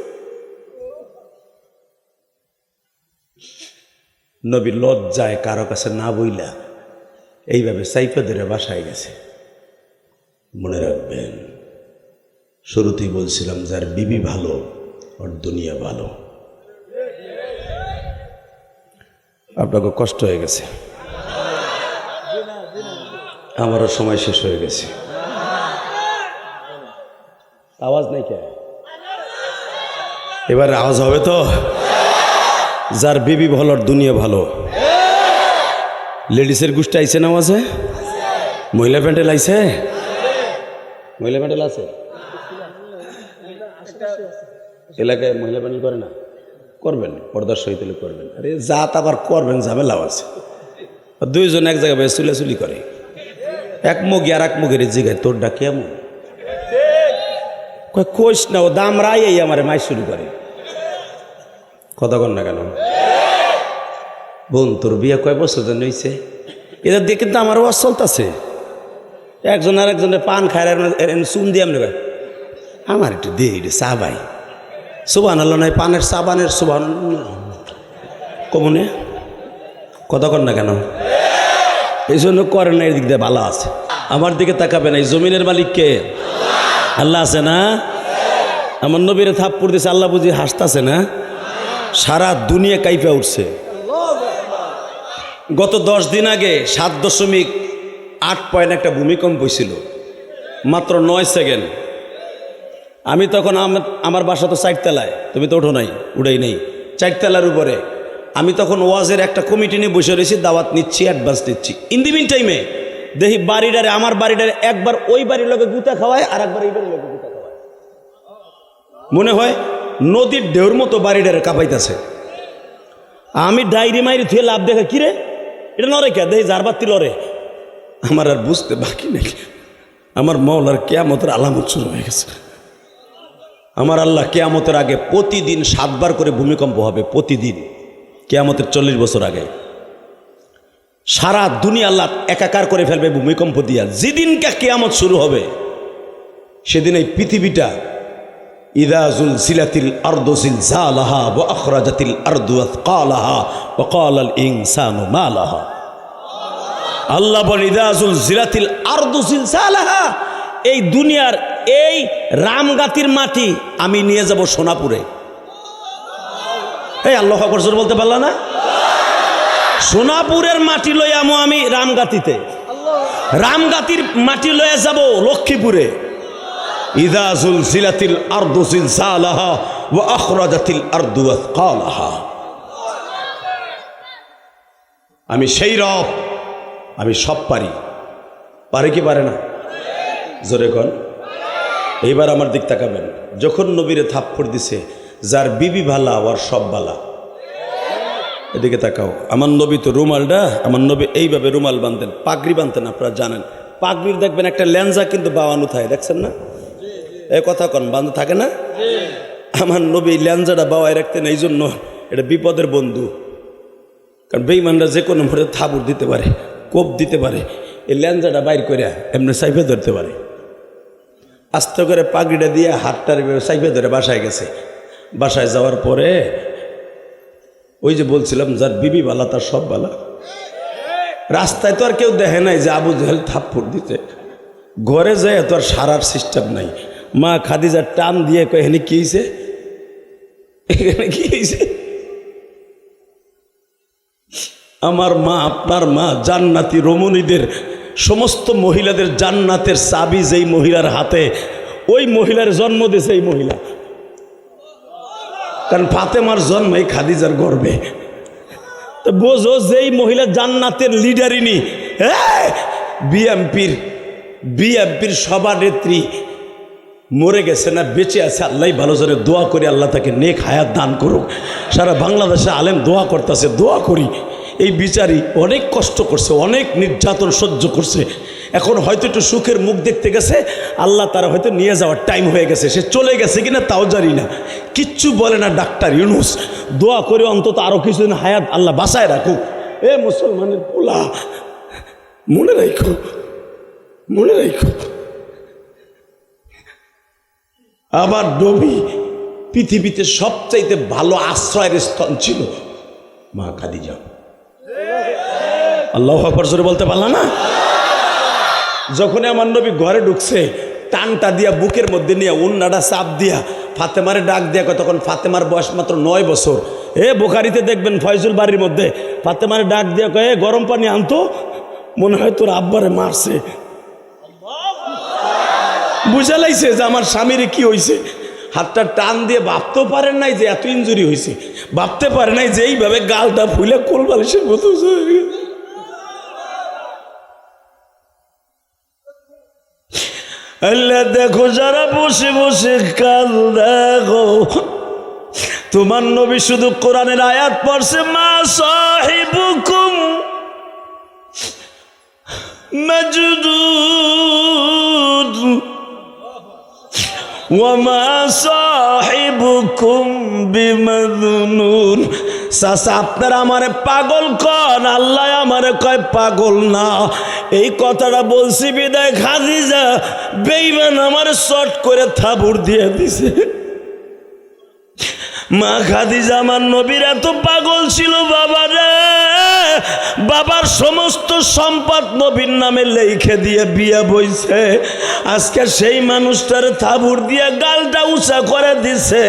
নবী লজ্জায় কারো কাছে না বইলা এইভাবে সাইফা ধরে বাসায় গেছে। মনে রাখবেন, শুরুতেই বলছিলাম যার বিবি ভালো ওর দুনিয়া ভালো। আপনাকে কষ্ট হয়ে গেছে, আমারও সময় শেষ হয়ে গেছে। আওয়াজ নাই কে? এবার আওয়াজ হবে তো? যার বিবি ভালো ওর দুনিয়া ভালো। লেডিসের গোষ্ঠী আইছে না আছে? মহিলা প্যান্ডেল আইছে? মহিলা প্যান্ডেল আছে এলাকায়? মহিলা প্যান্ডেল করে না? করবেন, পর্দার সহিত করবেন। আরে জাত আবার করবেন, ঝামেলাও আছে। 2 জন এক জায়গায় চুলাচুলি করে, এক মুখি আর এক মুখের জিগায় তোরটা কেমন? কোষ না, ও দাম রাই আমার মাই শুরু করে। কথা কন না কেন? বোন তোর বিয়ে কয় বছর জন্য হয়েছে? এদের দিয়ে কিন্তু আমার ওয়াজ চলতেছে। একজন আর একজনের পান খায় চুন দিয়ে আমি আমার একটু দে এটা চা ভাই সুবান আল্লাহ নয় পানের চা পানের সুবান কমনে কথা কর না কেন? এই জন্য করেন না, এই দিক দিয়ে ভালো আছে। আমার দিকে তাকাবেন, এই জমিনের মালিক কে? আল্লাহ আছে না? আমার নবীরে থাপ্পড় দিয়েছে, আল্লাহ বুঝি হাসতেছে না? সারা দুনিয়া কাইপা উঠছে। গত 10 দিন আগে 7.8 পয়েন্ট একটা ভূমিকম্প হয়েছিল, মাত্র 9 সেকেন্ড। আমি তখন আমার বাসা তো 4 তলায়, তুমি তো ওঠো নাই, উড়াই নেই 4 তলার উপরে। আমি তখন ওয়াজের একটা কমিটি নিয়ে বসে রয়েছি, দাওয়াত নিচ্ছি, অ্যাডভান্স নিচ্ছি। ইন দি মিন টাইমে দেখি বাড়িটারে, আমার বাড়িটারে একবার ওই বাড়ির লোকে গুতা খাওয়ায়, আর একবার এই বাড়ির লোকে গুতা খাওয়ায়। মনে হয় নদীর ঢেউর মতো বাড়িটারে কাঁপাইতেছে। আমি ডাইরি মাইরি থুয়ে লাভ দেখা, কিরে এটা নরে কে, দেখি জারবাতি লরে। আমার আর বুঝতে বাকি নেই, আমার মওলার কিয়ামতের আলামত শুরু হয়ে গেছে। আমার আল্লাহ কিয়ামতের আগে প্রতিদিন 7 বার করে ভূমিকম্প হবে, প্রতিদিন। কিয়ামতের 40 বছর আগে সারা দুনিয়া আল্লাহ একাকার করে ফেলবে ভূমিকম্প দিয়া। যেদিনকে কিয়ামত শুরু হবে সেদিন এই পৃথিবীটা ইযা যুলজিলাতিল আরদু জিলজালাহা ওয়া আখরাজাতিল আরদু আথকালাহা ওয়া ক্বালাল ইনসানু মা লাহা। আল্লাহ বলেন ইযা যুলজিলাতিল আরদু জিলজালাহা, এই দুনিয়ার এই রামগাতির মাটি আমি নিয়ে যাব সোনাপুরে। এই আল্লাহু আকবার জোরে বলতে পারলা না? সোনাপুরের মাটি লয়ে আমো আমি রামগাতিতে, রামগাতির মাটি লয়ে যাব লক্ষ্মীপুরে। ইযা যুলজিলাতিল আরদু জিলজালাহা ওয়া আখরাজাতিল আরদু আথকালাহা। আমি সেই রব, আমি সব পারি। পারে কি পারে না? জোরে কন। এইবার আমার দিক তাকাবেন, যখন নবীরে থাপ্পড় দিছে, যার বিবি ভালা আর সব ভালা। এদিকে তাকাও। আমার নবী তো রুমালটা, আমার নবী এইভাবে রুমাল বাঁধতেন, পাগড়ি বাঁধতেন। আপনারা জানেন পাগড়ির দেখবেন একটা লেঞ্জা কিন্তু বাওয়ানো থাকে, দেখছেন না? এই কথা কন, বাঁধা থাকে না? আমার নবী লেঞ্জাটা বাওয়ায় রাখতেন, এই জন্য এটা বিপদের বন্ধু। কারণ বেঈমানরা যে কোনো মুহূর্তে থাবুর দিতে পারে, কোপ দিতে পারে। এই লেঞ্জাটা বাইর করে এমনি সাইফে ধরতে পারে। আস্তে করে পাগড়িটা দিয়ে হাতটার সাইফে ধরে বাসায় গেছে। বাসায় যাওয়ার পরে ওই যে বলছিলাম যার বিবি বালা তার সব বালা। রাস্তায় তো আর কেউ দেখে নাই যে আবু জাহেল থাপ্পড় দিতে। ঘরে যায় তো আর সারার সিস্টেম নাই। মা খাদিজার টান দিয়ে কয় এখানে কি হয়েছে, এখানে কি হয়েছে? আমার মা, আপনার মা জান্নাতি রমণীদের, সমস্ত মহিলাদের জান্নাতের চাবি যেই মহিলার হাতে, ওই মহিলার জন্ম দিয়েছে এই মহিলা। কারণ ফাতেমার জন্ম এই খাদিজার গর্ভে। তো বোঝো যেই মহিলা জান্নাতের লিডারিনী, বিএমপির সভানেত্রী, মরে গেছে না বেঁচে আছে আল্লাহ ভালো জোরে দোয়া করি, আল্লাহ তাকে নেক হায়াত দান করুক। সারা বাংলাদেশে আলেম দোয়া করতেছে, দোয়া করি। এই বিচারী অনেক কষ্ট করছে, অনেক নির্যাতন সহ্য করছে। এখন হয়তো একটু সুখের মুখ দেখতে গেছে, আল্লাহ তারা হয়তো নিয়ে যাওয়ার টাইম হয়ে গেছে। সে চলে গেছে কিনা তাও জানি না, কিচ্ছু বলে না ডাক্তার ইউনুস। দোয়া করে অন্তত আরো কিছুদিন হায়াত আল্লাহ বাঁচায় রাখুক। এ মুসলমানের পোলা, মনে রাখো, মনে রাখো। আবার নবী পৃথিবীতে সবচাইতে ভালো আশ্রয়ের স্থান ছিল মা খাদিজা। আল্লাহু আকবার জোরে বলতে পারলাম না? যখন আমার নবী ঘরে ঢুকছে, টানটা দিয়া বুকের মধ্যে নিয়ে উন্নাটা চাপ দিয়া ফাতেমারে ডাক দিয়া, তখন ফাতেমার বয়স মাত্র 9 বছর। বুখারীতে দেখবেন ফয়জুল বাড়ির মধ্যে ফাতেমারে ডাক দিয়া কয়ে গরম পানি আনতো, মনে হয় তোর আব্বারে মারছে। বুঝা লাইছে যে আমার স্বামীর কি হয়েছে। হাতটা টান দিয়ে ভাবতেও পারেন নাই যে এত ইনজুরি হয়েছে, ভাবতে পারে নাই যে এইভাবে গালটা ফুলে কোল বালিশের মতো হয়ে গেছে। আল্লাহ দেখো যারা বসে বসে কাল দেখো, তোমার নবী শুধু কোরআনের আয়াত পড়ছে, মা সাহিবুকুম মাজদুদ ওয়া মা সাহিবুকুম বিমাজনুন। চাচা আপনারা আমারে পাগল কন, আল্লাহ আমারে কয় পাগল না। এই কথাটা বলছি বিদায় খাদিজা বেঈমান আমারে শর্ট করে থাবুর দিয়ে দিছে। মা খাদিজা আমার নবীর এত পাগল ছিল বাবা রে, বাবার সমস্ত সম্পদ নবীর নামে লেখে দিয়ে বিয়ে বইছে। আজকে সেই মানুষটার থাবুর দিয়ে গালটা উঁচা করে দিছে।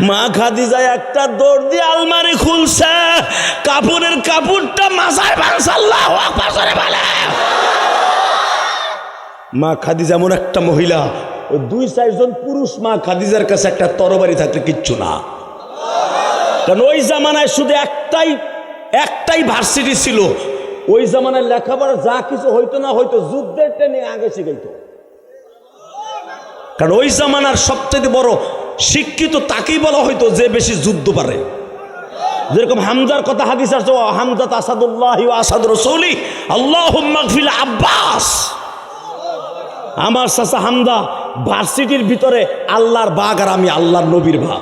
মা খাদিজা একটা দৌড় দিয়ে আলমারি খুলছে, কাপড়ের কাপড়টা মাথায় বাঁধছে। আল্লাহু আকবার জোরে বলে। মা খাদিজা এমন একটা মহিলা, ওই 2-4 জন পুরুষ মা খাদিজার কাছে একটা তরবারি থাকলে কিচ্ছু না। কারণ ওই জামানায় শুধু একটাই ভার্সিটি ছিল। ওই জামানায় লেখাপড়া যা কিছু হইতো না হইতো যুদ্ধের টেনে আগে শিখাইতো। কারণ ওই জামানার সবচেয়ে বড় শিক্ষিত তাকেই বলা হইতো যে বেশি যুদ্ধ পারে। যেরকম হামজার কথা হাদিস আছে, হামজা আসাদুল্লাহ ওয়া আসাদ রাসূলি আল্লাহুম্মা গফির আব্বাস। আমার চাচা হামজা ভার্সিটির ভিতরে আল্লাহর বাগ আর আমি আল্লাহর নবীর ভাগ।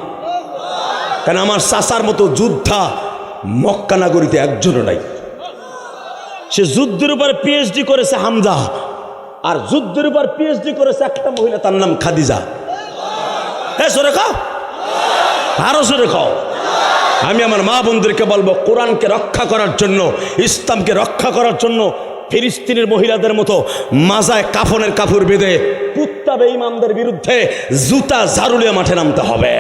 কারণ আমার চাচার মতো যোদ্ধা মক্কা নগরীতে একজনও নাই। সে যুদ্ধের উপর পিএইচডি করেছে হামজা, আর যুদ্ধের উপর পিএইচডি করেছে একটা মহিলা, তার নাম খাদিজা। হ্যাঁ জোরে খাও, আরো জোরে খাও। আমি আমার মা বোনদেরকে বলবো, কোরআনকে রক্ষা করার জন্য, ইসলামকে রক্ষা করার জন্য ফিলিস্তিনের মহিলাদের মতো মাজায় কাফনের কাপড় বেঁধে কুত্তা বেঈমানদের বিরুদ্ধে জুতা ঝাড়ুলিয়া মাঠে নামতে হবে।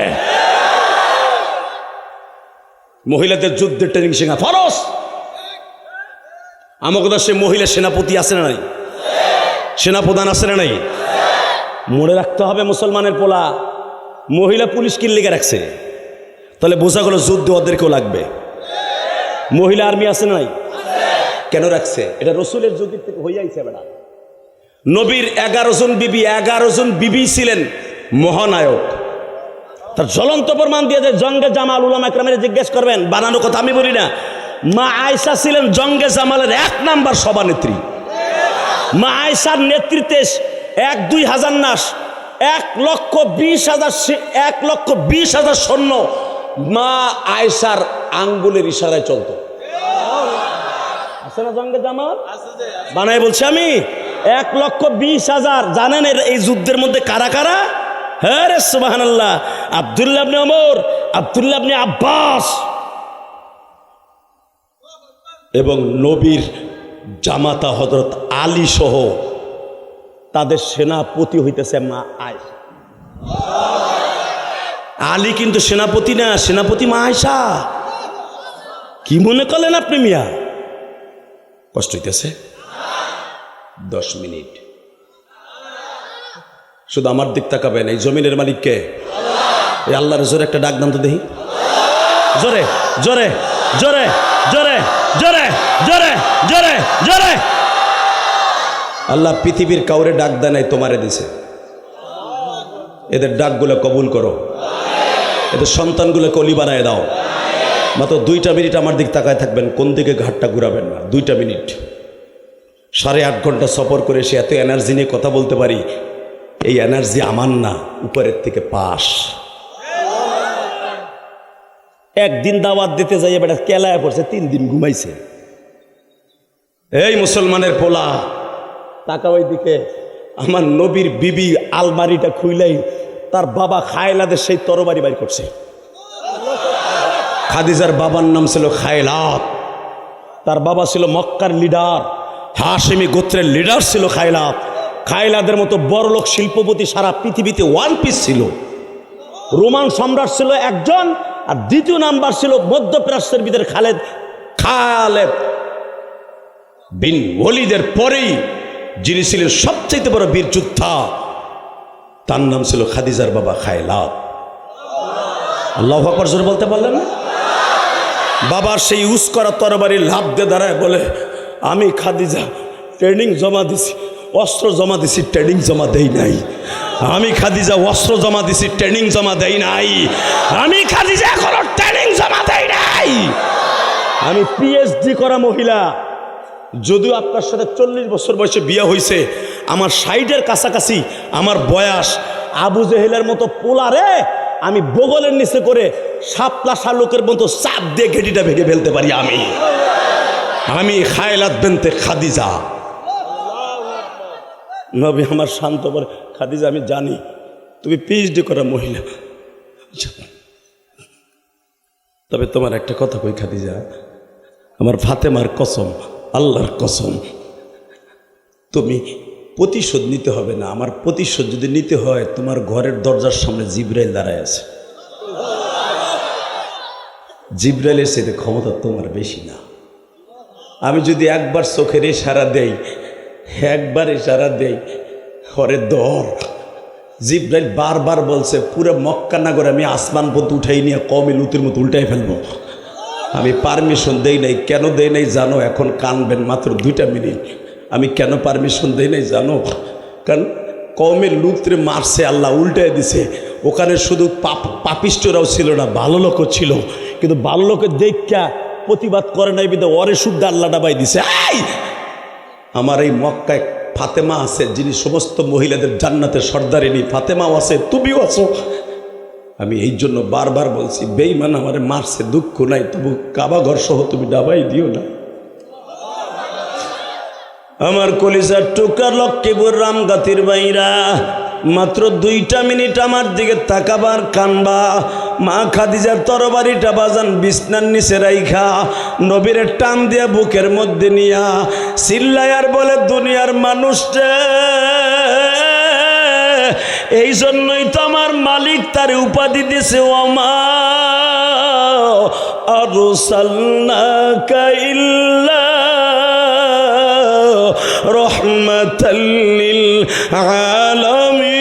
মহিলাদের যুদ্ধের ট্রেনিং শেখা ফরজ। আমাকে দেশে মহিলা সেনাপতি আছে না নাই? সেনাপ্রধান আছে না নাই? মনে রাখতে হবে মুসলমানের পোলা মহিলা পুলিশ কি লেগে রাখছে, তাহলে বোঝা গেল যুদ্ধ ওদেরকেও লাগবে। মহিলা আর্মি আছে না নাই? কেন রাখছে? এটা রসুলের যুগের থেকে হয়ে আইছে। বেড়া নবীর 11 জন বিবি ছিলেন মহানায়ক। তার জ্বলন্ত প্রমাণ দিয়ে যে জঙ্গে জামাল, উলামা ইকরামের জিজ্ঞেস করবেন, বানানো কথা আমি বলি না। মা আয়েশা ছিলেন জঙ্গে জামালের 1 নাম্বার সভানেত্রী। মা আয়েশার নেতৃত্বে 1-2 হাজার নাস 1,20,000 সৈন্য মা আয়েশার আঙ্গুলের ইশারায় চলত। আছে না জঙ্গে জামাল? বানাই বলছি আমি। 1,20,000। জানেন এই যুদ্ধের মধ্যে কারা কারা? হ্যাঁ রে সুবহানাল্লাহ। আব্দুল্লাহ ইবনে ওমর, আব্দুল্লাহ ইবনে আব্বাস এবং নবীর জামাতা হযরত আলী সহ তাদের সেনাপতি হইতেছে মা আয়েশা। আলী কিন্তু সেনাপতি না, সেনাপতি মা আয়েশা। কি মনে করলেন আপনি মিয়া? কষ্ট হইতেছে? 10 মিনিট শুধু আমার দিক তাকাবেন। এই জমিনের মালিককে এই আল্লাহর জোরে একটা ডাক দাম তো দেখি। জোরে জোরে জোরে জোরে জোরে জোরে জোরে জোরে। আল্লাহ পৃথিবীর কাউরে ডাক দেয় নাই, তোমারে দিছে। এদের ডাকগুলো কবুল করো, এদের সন্তানগুলো কলি বানায় দাও। মাত্র 2টা মিনিট আমার দিক তাকায় থাকবেন, কোন দিকে ঘাটটা ঘুরাবেন না। 2টা মিনিট। 8.5 ঘন্টা সফর করে এসে এত এনার্জি নিয়ে কথা বলতে পারি, এই এনার্জি আমার না, উপরের থেকে পাস। একদিন দাওয়াত দিতে যাই বেটা কেলায় পড়ছে, 3 দিন ঘুমাইছে। এই মুসলমানের পোলা টাকা ওই দিকে। আমার নবীর বিবি আলমারিটা খুইলাই তার বাবা খায়লাদের সেই তরবারি বাইর করছে। খাদিজার বাবার নাম ছিল খায়লাত। তার বাবা ছিল মক্কার লিডার, হাশেমি গোত্রের লিডার ছিল খায়লাত। খায়লাদের মতো বড়লোক শিল্পপতি সারা পৃথিবীতে 1 পিস ছিল। রোমান সম্রাট ছিল একজন, আর 2য় নাম্বার ছিল মধ্যপ্রাচ্যের ভিতরে খালেদ বিন ওয়ালিদের পরেই যিনি ছিলেন সবচেয়ে বড় বীর যোদ্ধা, তার নাম ছিল খাদিজার বাবা খায়লাত। আল্লাহু আকবার জোরে বলতে পারলেন না? বাবার সেই উস করা তরবারি লাভ দিয়ে দাঁড়ায় বলে, আমি খাদিজা ট্রেনিং জমা দিছি, অস্ত্র জমা দিছি, ট্রেনিং জমা দেই নাই। আমি খাদিজা অস্ত্র জমা দিছি, ট্রেনিং জমা দেই নাই। আমি খাদিজা এখনো ট্রেনিং জমা দেই নাই। আমি পিএইচডি করা মহিলা, যদিও আপনার সাথে 40 বছর বয়সে বিয়ে হয়েছে, আমার 60-এর কাছাকাছি আমার বয়স। আবু জেহেলের মতো পোলারে আমি বগলের নিচে করে শাপলা শালুকের মতো চাপ দিয়ে ঘেটিটা ভেঙে ফেলতে পারি। আমি খায়লাত বিনতে খাদিজা। নবী আমার শান্ত বলে, খাদিজা আমি জানি তুমি পিএইচডি করা মহিলা, তবে তোমার একটা কথা কই খাদিজা, আমার ফাতেমার কসম, আল্লাহর কসম, তুমি প্রতিশোধ নিতে হবে না। আমার প্রতিশোধ যদি নিতে হয়, তোমার ঘরের দরজার সামনে জিবরাইল দাঁড়ায় আছে। জিবরাইলের সাথে ক্ষমতা তোমার বেশি না। আমি যদি একবার চোখের ইশারা দেই, একবার ইশারা দেই, ঘরে দর। জিবরাইল বারবার বলছে পুরো মক্কা নগরে আমি আসমান পর্যন্ত উঠাই নিয়ে কমে লুতের মতো উল্টাই ফেলবো। আমি পারমিশন দেই নাই। কেন দেই নাই জানো? এখন কানবেন, মাত্র 2টা মিনিট। আমি কেন পারমিশন দেই নাই জানো? কারণ কমের লুতরে মারছে আল্লাহ, উল্টাই দিছে। ওখানে শুধু পাপিষ্টরাও ছিল না, ভালো লোকও ছিল, কিন্তু ভালো লোকের দেখা প্রতিবাদ করে নাই বিধে ওরে শুদ্ধ আল্লাহ ডাবাই দিছে। আমার এই মক্কায় ফাতেমা আছে, যিনি সমস্ত মহিলাদের জান্নাতের সর্দারিনী। ফাতেমাও আছে, তুমিও আছো। আমি এই জন্য বারবার বলছি, বেঈমান আমারে মারছে, দুঃখ নাই, তবু কাবা ঘর সহ তুমি ডাবাই দিও না। আমার কলিজার টুকরা লক্ষ্মীপুর রামগাতির বাইরা, মাত্র 2টা মিনিট আমার দিকে তাকাবার, কানবা। মা খাদিজার তরবারিটা বাজান বিছনার নিচে রাইখা নবীরে টান দিয়া বুকের মধ্যে নিয়া চিল্লায় আর বলে, দুনিয়ার মানুষটা, এই জন্যই তো আমার মালিক তার উপাধি দিয়েছে, ওমা আরসালনাকা ইল্লা রাহমাতাল লিল আলামিন।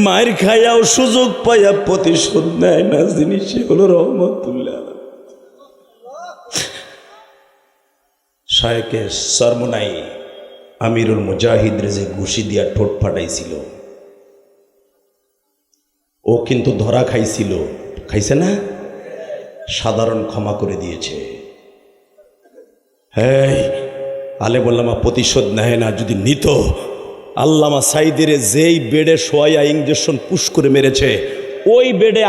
মায়ের খাইয়াও সুযোগ পাইয়া প্রতিশোধ নেয় না জিনিস, হলো রহমতুল্লাহ। শায়েকে সরমনাই আমিরুল মুজাহিদরে যে ঘুষি দিয়া ঠোঁট ফাটাইছিল, ও কিন্তু ধরা খাইছিল, খাইছে না? সাধারণ ক্ষমা করে দিয়েছে। হ্যাঁ, আলে বললামা প্রতিশোধ নেয় না। যদি নিত, আল্লামা সাইদিরে যেই বেডে শোয়াইয়া ইঞ্জেকশন পুশ করে মেরেছে, ওই বেডে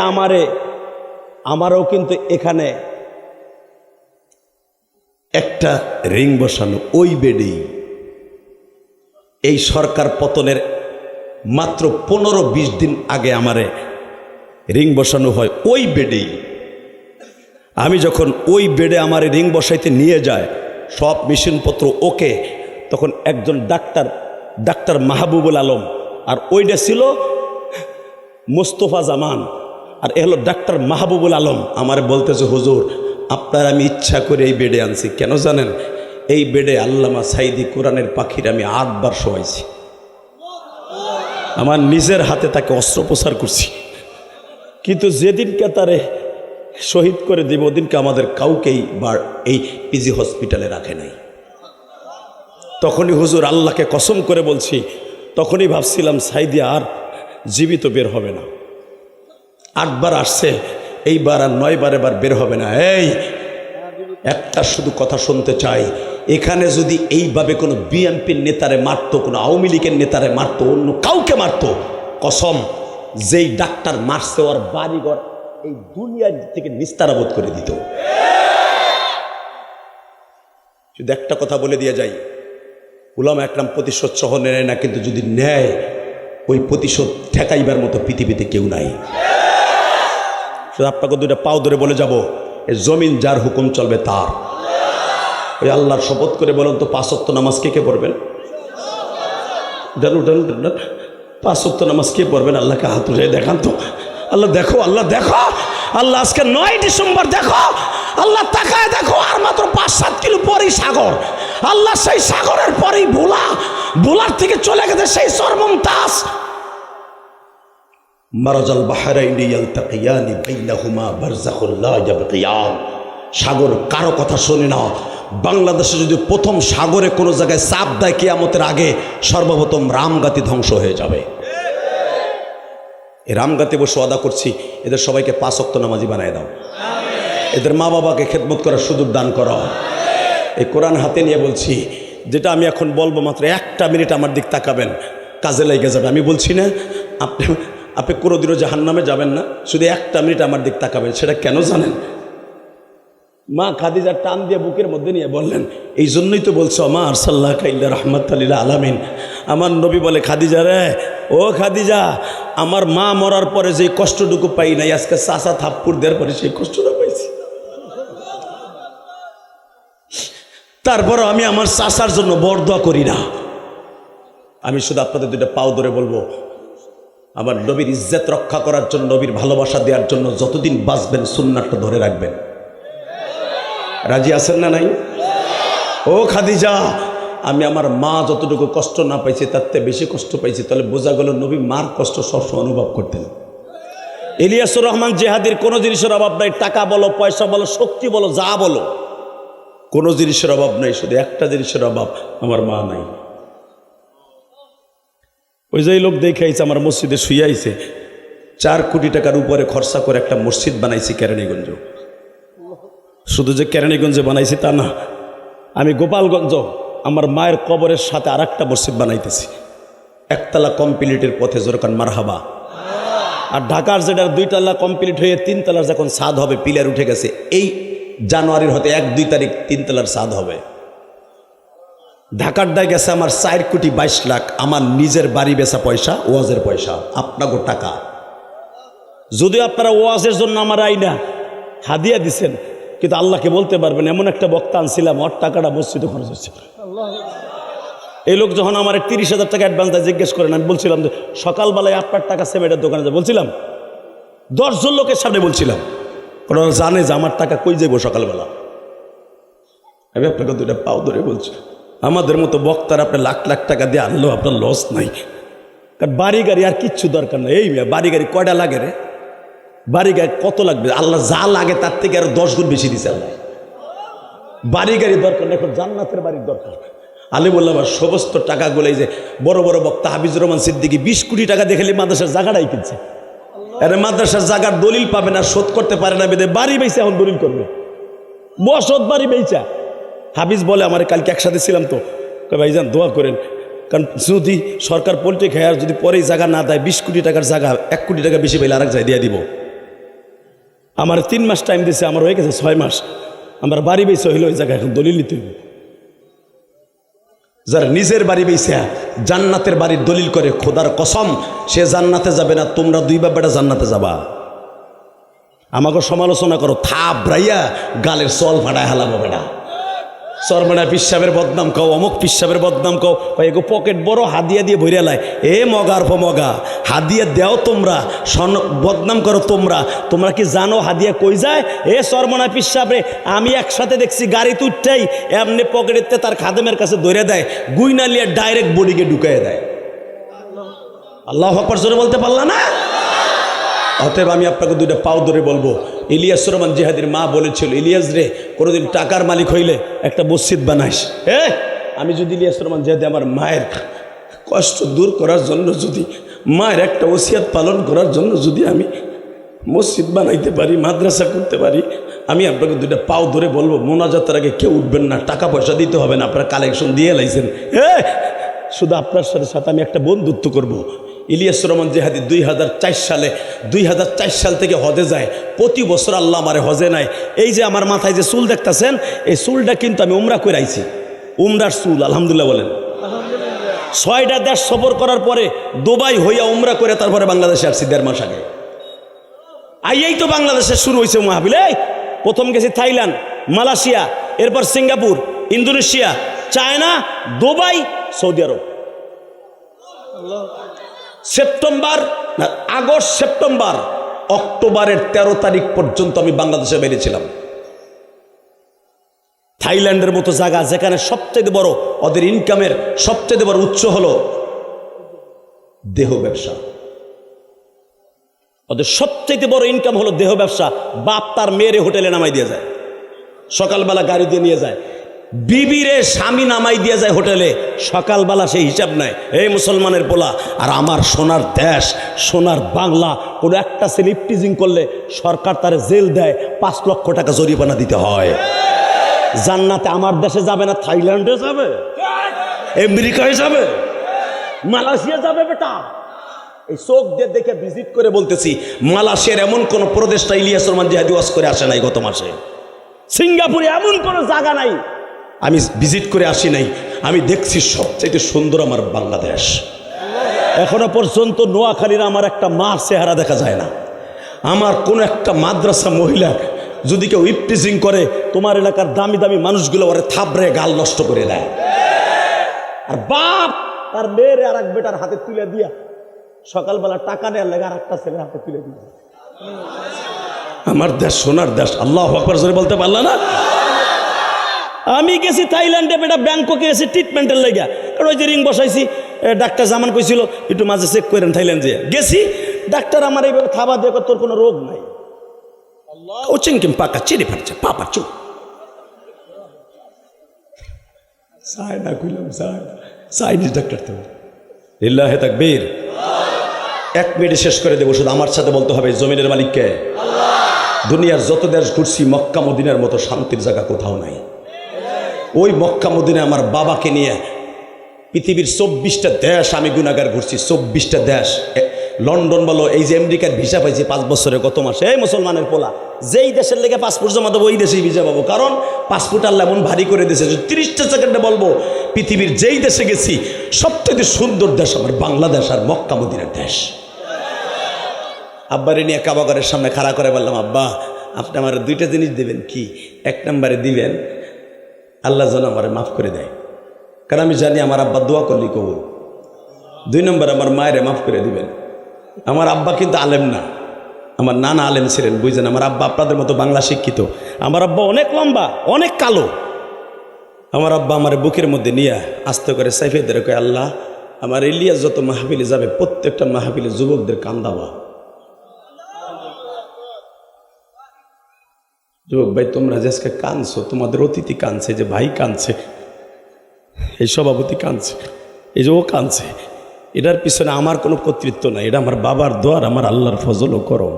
আমারও কিন্তু এখানে একটা রিং বসানো, ওই বেডেই। এই সরকার পতনের মাত্র 15-20 দিন আগে আমারে রিং বসানো হয় ওই বেডেই। আমি যখন ওই বেডে আমার রিং বসাইতে নিয়ে যায়, সব মেশিনপত্র ওকে, তখন একজন ডাক্তার মাহবুবুল আলম, আর ওইটা ছিল মোস্তফা জামান, আর এ হলো ডাক্তার মাহবুবুল আলম। আমার বলতেছে, হুজুর আপনার আমি ইচ্ছা করে এই বেডে আনছি। কেন জানেন? এই বেডে আল্লামা সাইদি কোরআনের পাখির আমি 8 বার শোয়াইছি। আমার নিজের হাতে তাকে অস্ত্রোপচার করছি। কিন্তু যেদিনকে তারে শহীদ করে দিব, ওদিনকে আমাদের কাউকেই বা এই পিজি হসপিটালে রাখে নাই। তখনই হুজুর আল্লাহকে কসম করে বলছি, তখনই ভাবছিলাম সাইদি আর জীবিত বের হবে না। 8 বার আসছে, এইবার আর 9 বার এবার বের হবে না। এই একটা শুধু কথা শুনতে চাই, এখানে যদি এইভাবে কোনো বিএনপির নেতারে মারতো, কোনো আওয়ামী লীগের নেতারে মারতো, অন্য কাউকে মারতো, কসম যেই ডাক্তার মারছে ওর বাড়িঘর এই দুনিয়ার থেকে নিস্তারাবোধ করে দিত। শুধু একটা কথা বলে দিয়ে যাই, উলামা একরাম প্রতিশোধ সহ নেয় না, কিন্তু যদি নেয়, ওই প্রতিশোধ ঠেকাইবার মতো পৃথিবীতে কেউ নাই। শুধু আপনাকে 2টা পাও ধরে বলে যাব, এই জমিন যার হুকুম চলবে তার। ওই আল্লাহর শপথ করে বলেন তো, 5 ওয়াক্ত নামাজ কে পড়বেন? 5 ওয়াক্ত নামাজ কে পড়বেন? আল্লাহকে হাত উঠে দেখান তো। আল্লাহ দেখো, আল্লাহ দেখো, আল্লাহ আজকে 9 ডিসেম্বর দেখো, আল্লাহ তাকায় দেখো, আর মাত্র 5-7 কিলো পরেই সাগর। আল্লাহ সেই সাগরের পরেই ভোলার থেকে চলে গেছে সেই সর্বমতাজ। মারাজাল বাহরাইনি ইয়ালতাকিয়ানি বাইনাহুমা বারযাখুল লা ইয়াবগিয়ান। সাগর কারো কথা শোনে না। বাংলাদেশে যদি প্রথম সাগরে কোনো জায়গায় চাপ দেয় কিয়ামতের আগে, সর্বপ্রথম রামগাতি ধ্বংস হয়ে যাবে। এই রামগাতি বসে ওয়াদা করছি, এদের সবাইকে 5 ওয়াক্ত নামাজি বানায় দাও। এদের মা বাবাকে খেদমত করার সুযোগ দান করো। এই কোরআন হাতে নিয়ে বলছি, যেটা আমি এখন বলবো মাত্র 1 মিনিট আমার দিক তাকাবেন, কাজে লেগে যাবে। আমি বলছি না আপনি কোনোদিনও জাহান্নামে যাবেন না, শুধু 1 মিনিট আমার দিক তাকাবেন। সেটা কেন জানেন? মা খাদিজা টান দিয়ে বুকের মধ্যে নিয়ে বললেন, এই জন্যই তো বলছো মা আরসাল্লাকা ইল্লা রাহমাতাল লিল আলামিন। আমার নবী বলে, খাদিজা রে, ও খাদিজা, আমার মা মরার পরে যেই কষ্টটুকু পাই নাই, আজকে চাচা থাপ্পড় দেওয়ার পরে সেই কষ্টটা পাইছি। তারপরও আমি আমার চাচার জন্য বরদোয়া করি না। আমি শুধু আপনাদের 2টা পাও ধরে বলবো, আমার নবীর ইজ্জত রক্ষা করার জন্য, নবীর ভালোবাসা দেওয়ার জন্য যতদিন বাঁচবেন সুন্নাতটা ধরে রাখবেন। রাজি আছেন না নাই? ও খাদিজা, আমি আমার মা যতটুকু কষ্ট না পাইছি তার থেকে বেশি কষ্ট পাইছি। তাহলে বোঝা গেল নবী মার কষ্ট সবসময় অনুভব করতেন। ইলিয়াসুর রহমান জেহাদির কোনো জিনিসের অভাব নাই, টাকা বলো, পয়সা বলো, শক্তি বলো, যা বলো, কোনো জিনিসের অভাব নাই, শুধু একটা জিনিসের অভাব, আমার মা নাই। ওই যে লোক দেখে আইছে আমার মসজিদে শুয়ে আইছে, 4 কোটি টাকার উপরে খরচা করে একটা মসজিদ বানাইছি কেরানীগঞ্জ। শুধু যে কেরানীগঞ্জে বানাইছি তা না, আমি গোপালগঞ্জ আমার মায়ের কবরের সাথে আরেকটা মসজিদ বানাইতেছি, 1 তলা কমপ্লিটের পথে, জোরকান মারহাবা। আর ঢাকার যেটার 2 তলা কমপ্লিট হয়ে 3 তলার যখন ছাদ হবে, পিলার উঠে গেছে, এই জানুয়ারির হতে 1-2 তারিখ 3 তলার ছাদ হবে। ঢাকারটায় গেছে আমার 4 কোটি 22 লাখ, আমার নিজের বাড়ি বেচা পয়সা, ওয়াজের পয়সা, আপনাকে টাকা। যদিও আপনারা ওয়াজের জন্য আমার আইনা হাদিয়া দিছেন, কিন্তু আল্লাহকে বলতে পারবেন এমন একটা বক্তা আনছিলাম, ওর টাকাটা মসজিদে খরচ হচ্ছে। এই লোক যখন আমার 30,000 টাকা অ্যাডভান্স দেয়, জিজ্ঞেস করেন, আমি বলছিলাম যে সকালবেলায় আপনার টাকা সিমেন্টের দোকানে যায়, বলছিলাম 10 জন লোকের সামনে বলছিলাম, ওরা জানে যে আমার টাকা কই যাবো সকালবেলা। আমি আপনাকে 2টা পাও ধরে বলছি, আমাদের মতো বক্তার আপনি লাখ লাখ টাকা দিয়ে আনলেও আপনার লস নাই। কারণ বাড়ি গাড়ি আর কিচ্ছু দরকার নেই। এই বাড়ি গাড়ি কয়টা লাগে রে? বাড়ি গাড়ি কত লাগবে? আল্লাহ যা লাগে তার থেকে আরো 10 গুণ বেশি দিছে আল্লাহ। বাড়ি গাড়ি দরকার না, এখন জান্নাতের বাড়ির দরকার। আলিমুল্লাহ সমস্ত টাকাগুলো, এই যে বড় বড় বক্তা হাফিজুর রহমান সিদ্দিকী 20 কোটি টাকা দেখলে মাদ্রাসার জায়গাটাই কিনছে। আরে মাদ্রাসার জায়গার দলিল পাবে না, শোধ করতে পারে না, বেদে বাড়ি বেঁচে এখন দলিল করবে, বসত বাড়ি বেঁচা। হাফিজ বলে, আমার কালকে একসাথে ছিলাম তো, ভাইজান দোয়া করেন, কারণ যদি সরকার পোল্ট্রি খায় আর যদি পরেই জায়গা না দেয়, 20 কোটি টাকার জায়গা 1 কোটি টাকা বেশি পেলে আরেক জায়গায় দিয়ে দিব। আমার 3 মাস টাইম দিছে, আমার হয়ে গেছে 6 মাস। আমার বাড়ি বেঁচে হইলো ওই জায়গায়, এখন দলিল নিতে হবে। যারা নিজের বাড়ি বেঁচে জান্নাতের বাড়ির দলিল করে, খোদার কসম সে জান্নাতে যাবে না, তোমরা 2 বাপেটা জান্নাতে যাবা। আমাকে সমালোচনা করো, থাপ রাইয়া গালের চল ফাটায় হালাবো বেটা। সরমানা পিসাবের বদনাম কও, অমুক পিসাবের বদনাম কও, এগো পকেট বড় হাদিয়া দিয়ে ভরিয়া লাই। এ মগার মগা, হাদিয়া দেও তোমরা, বদনাম করো তোমরা। তোমরা কি জানো হাদিয়া কই যায়? এ সরমানা পিসাবে আমি একসাথে দেখছি গাড়িতে উঠতেই এমনি পকেটেতে তার খাদেমের কাছে ধরে দেয়, গুইনা লিয়ে ডাইরেক্ট বডিকে ঢুকাইয়া দেয়। আল্লাহু আকবার জোরে বলতে পারলা না? অতএব আমি আপনাকে 2টা পাও ধরে বলবো, ইলিয়াসুর রহমান জিহাদির মা বলেছিল, ইলিয়াস রে, কোনোদিন টাকার মালিক হইলে একটা মসজিদ বানাইস। আমি যদি ইলিয়াসুর রহমান জিহাদি আমার মায়ের কষ্ট দূর করার জন্য, যদি মায়ের একটা ওসিয়াত পালন করার জন্য যদি আমি মসজিদ বানাইতে পারি, মাদ্রাসা করতে পারি, আমি আপনাকে 2টা পাও ধরে বলবো, মোনাজাতের আগে কেউ উঠবেন না, টাকা পয়সা দিতে হবে না, আপনারা কালেকশন দিয়ে লাইছেন। শুধু আপনার সাথে আমি একটা বন্ধুত্ব করব। ইলিয়াসুর রহমান জিহাদি 2004 সাল থেকে হজে যায়, প্রতি বছর আল্লাহ আমারে হজে নাই। এই যে আমার মাথায় যে চুল দেখতেছেন, এই চুলটা কিন্তু আমি উমরা করে আইছি, উমরার চুল। আলহামদুলিল্লাহ বলেন। 6টা দেশ সফর করার পরে দুবাই হইয়া উমরা করে তারপরে বাংলাদেশে আসছি 1.5 মাস আগে। এই তো বাংলাদেশে শুরু হয়েছে মাহফিল। প্রথম গেছি থাইল্যান্ড, মালয়েশিয়া, এরপর সিঙ্গাপুর, ইন্দোনেশিয়া, চায়না, দুবাই, সৌদি আরব। আগস্ট, সেপ্টেম্বর, অক্টোবরের 13 তারিখ পর্যন্ত আমি বাংলাদেশে বেরিয়েছিলাম। থাইল্যান্ডের মতো জায়গা, যেখানে সবচেয়ে বড় ওদের ইনকামের সবচেয়ে বড় উৎস হলো দেহ ব্যবসা। ওদের সবচেয়ে বড় ইনকাম হলো দেহ ব্যবসা। বাপ তার মেয়েরে হোটেলে নামাই দিয়ে যায়, সকালবেলা গাড়ি দিয়ে নিয়ে যায়, বিবিরে স্বামী নামাই দিয়ে যায় হোটেলে, সকালবেলা সেই হিসাব নেয়। এই মুসলমানের পোলা, আর আমার সোনার দেশ, সোনার বাংলা, কোনো একটা ছেলে ইফটিজিং করলে সরকার তারে জেল দেয়, 5 লক্ষ টাকা জরিমানা দিতে হয়। জান্নাতে আমার দেশে যাবে না, থাইল্যান্ডে যাবে, আমেরিকায় যাবে, মালয়েশিয়া যাবে বেটা। এই চোখ দিয়ে দেখে ভিজিট করে বলতেছি, মালয়েশিয়ার এমন কোন প্রদেশটা ইলিয়াস রহমান জিহাদি ওয়াজ করে আসে নাই গত মাসে। সিঙ্গাপুরে এমন কোন জায়গা নাই আমি ভিজিট করে আসি নাই। আমি দেখছি সবচেয়ে সুন্দর আমার বাংলাদেশ। এখনো পর্যন্ত নোয়াখালীর আমার একটা মার চেহারা দেখা যায় না। আমার কোন একটা মাদ্রাসা মহিলা যদি কেউ ইফটিজিং করে, তোমার এলাকার দামি দামি মানুষগুলো ওরে থাবড়ে গাল নষ্ট করে দেয়। আর বাপ তার মেয়ের আর এক বেটার হাতে তুলে দিয়া সকালবেলা টাকা নেওয়ার লেগে আর একটা ছেলের হাতে তুলে দিয়ে। আমার দেশ সোনার দেশ, আল্লাহু আকবার জোরে বলতে পারলা না? আমি গেছি থাইল্যান্ডে, বেটা ব্যাংককে গেছি ট্রিটমেন্টের লেগে। কারণ ওই যে রিং বসাইছি, ডাক্তার জামান কইছিল একটু মাঝে চেক করেন থাইল্যান্ডে। গেছি, ডাক্তার আমার এইভাবে খাবার দিয়ে তোর কোনো রোগ নাই। ও চিংকিম পাকা চিড়ে ফাটছে পাপা চুপ সাই না কইলাম চাইনিজ ডাক্তার তো লিল্লাহে তাকবীর। 1 মিনিটে শেষ করে দেবো, শুধু আমার সাথে বলতে হবে জমিনের মালিককে। দুনিয়ার যত দেশ ঘুরছি মক্কা মদিনার মতো শান্তির জায়গা কোথাও নাই। ওই মক্কা মদিনায় আমার বাবাকে নিয়ে পৃথিবীর 24টা দেশ আমি গুনাহগার ঘুরছি, 24টা দেশ। লন্ডন বলো, এই যে আমেরিকার ভিসা পাইছি 5 বছরে গত মাসে। এই মুসলমানের পোলা, যেই দেশের লেগে পাসপোর্ট জমা দেবো ওই দেশেই ভিসা পাবো। কারণ পাসপোর্ট আল্লাহ এমন ভারী করে দিয়েছে, 30টা সেকেন্ডে বলবো পৃথিবীর যেই দেশে গেছি সবথেকে সুন্দর দেশ আমার বাংলাদেশ আর মক্কা মদিনার দেশ। আব্বারে নিয়ে কাবাগরের সামনে খাড়া করে বললাম, আব্বা আপনি আমার 2টা জিনিস দেবেন। কি? 1 নম্বরে দিবেন আল্লাহ যেন আমার মাফ করে দেয়, কারণ আমি জানি আমার আব্বা দোয়া করলি কবুল। 2 নম্বরে আমার মায়েরে মাফ করে দিবেন। আমার আব্বা কিন্তু আলেম না, আমার নানা আলেম ছিলেন, বুঝছেন? আমার আব্বা আপনাদের মতো বাংলা শিক্ষিত। আমার আব্বা অনেক লম্বা, অনেক কালো। আমার আব্বা আমার বুকের মধ্যে নিয়ে আস্তে করে সাইফে ধরে কয়, আল্লাহ আমার ইলিয়াস যত মাহফিলে যাবে প্রত্যেকটা মাহফিলে যুবকদের কান্দাবা। যুবক ভাই তোমরা যে আজকে কাঁদছো, তোমাদের অতিথি কাঁদছে, যে ভাই কাঁদছে, এই সভাপতি কাঁদছে, এই যে ও কাঁদছে, এটার পিছনে আমার কোনো কর্তৃত্ব নাই। এটা আমার বাবার দোয়ার, আমার আল্লাহর ফজল ও করম।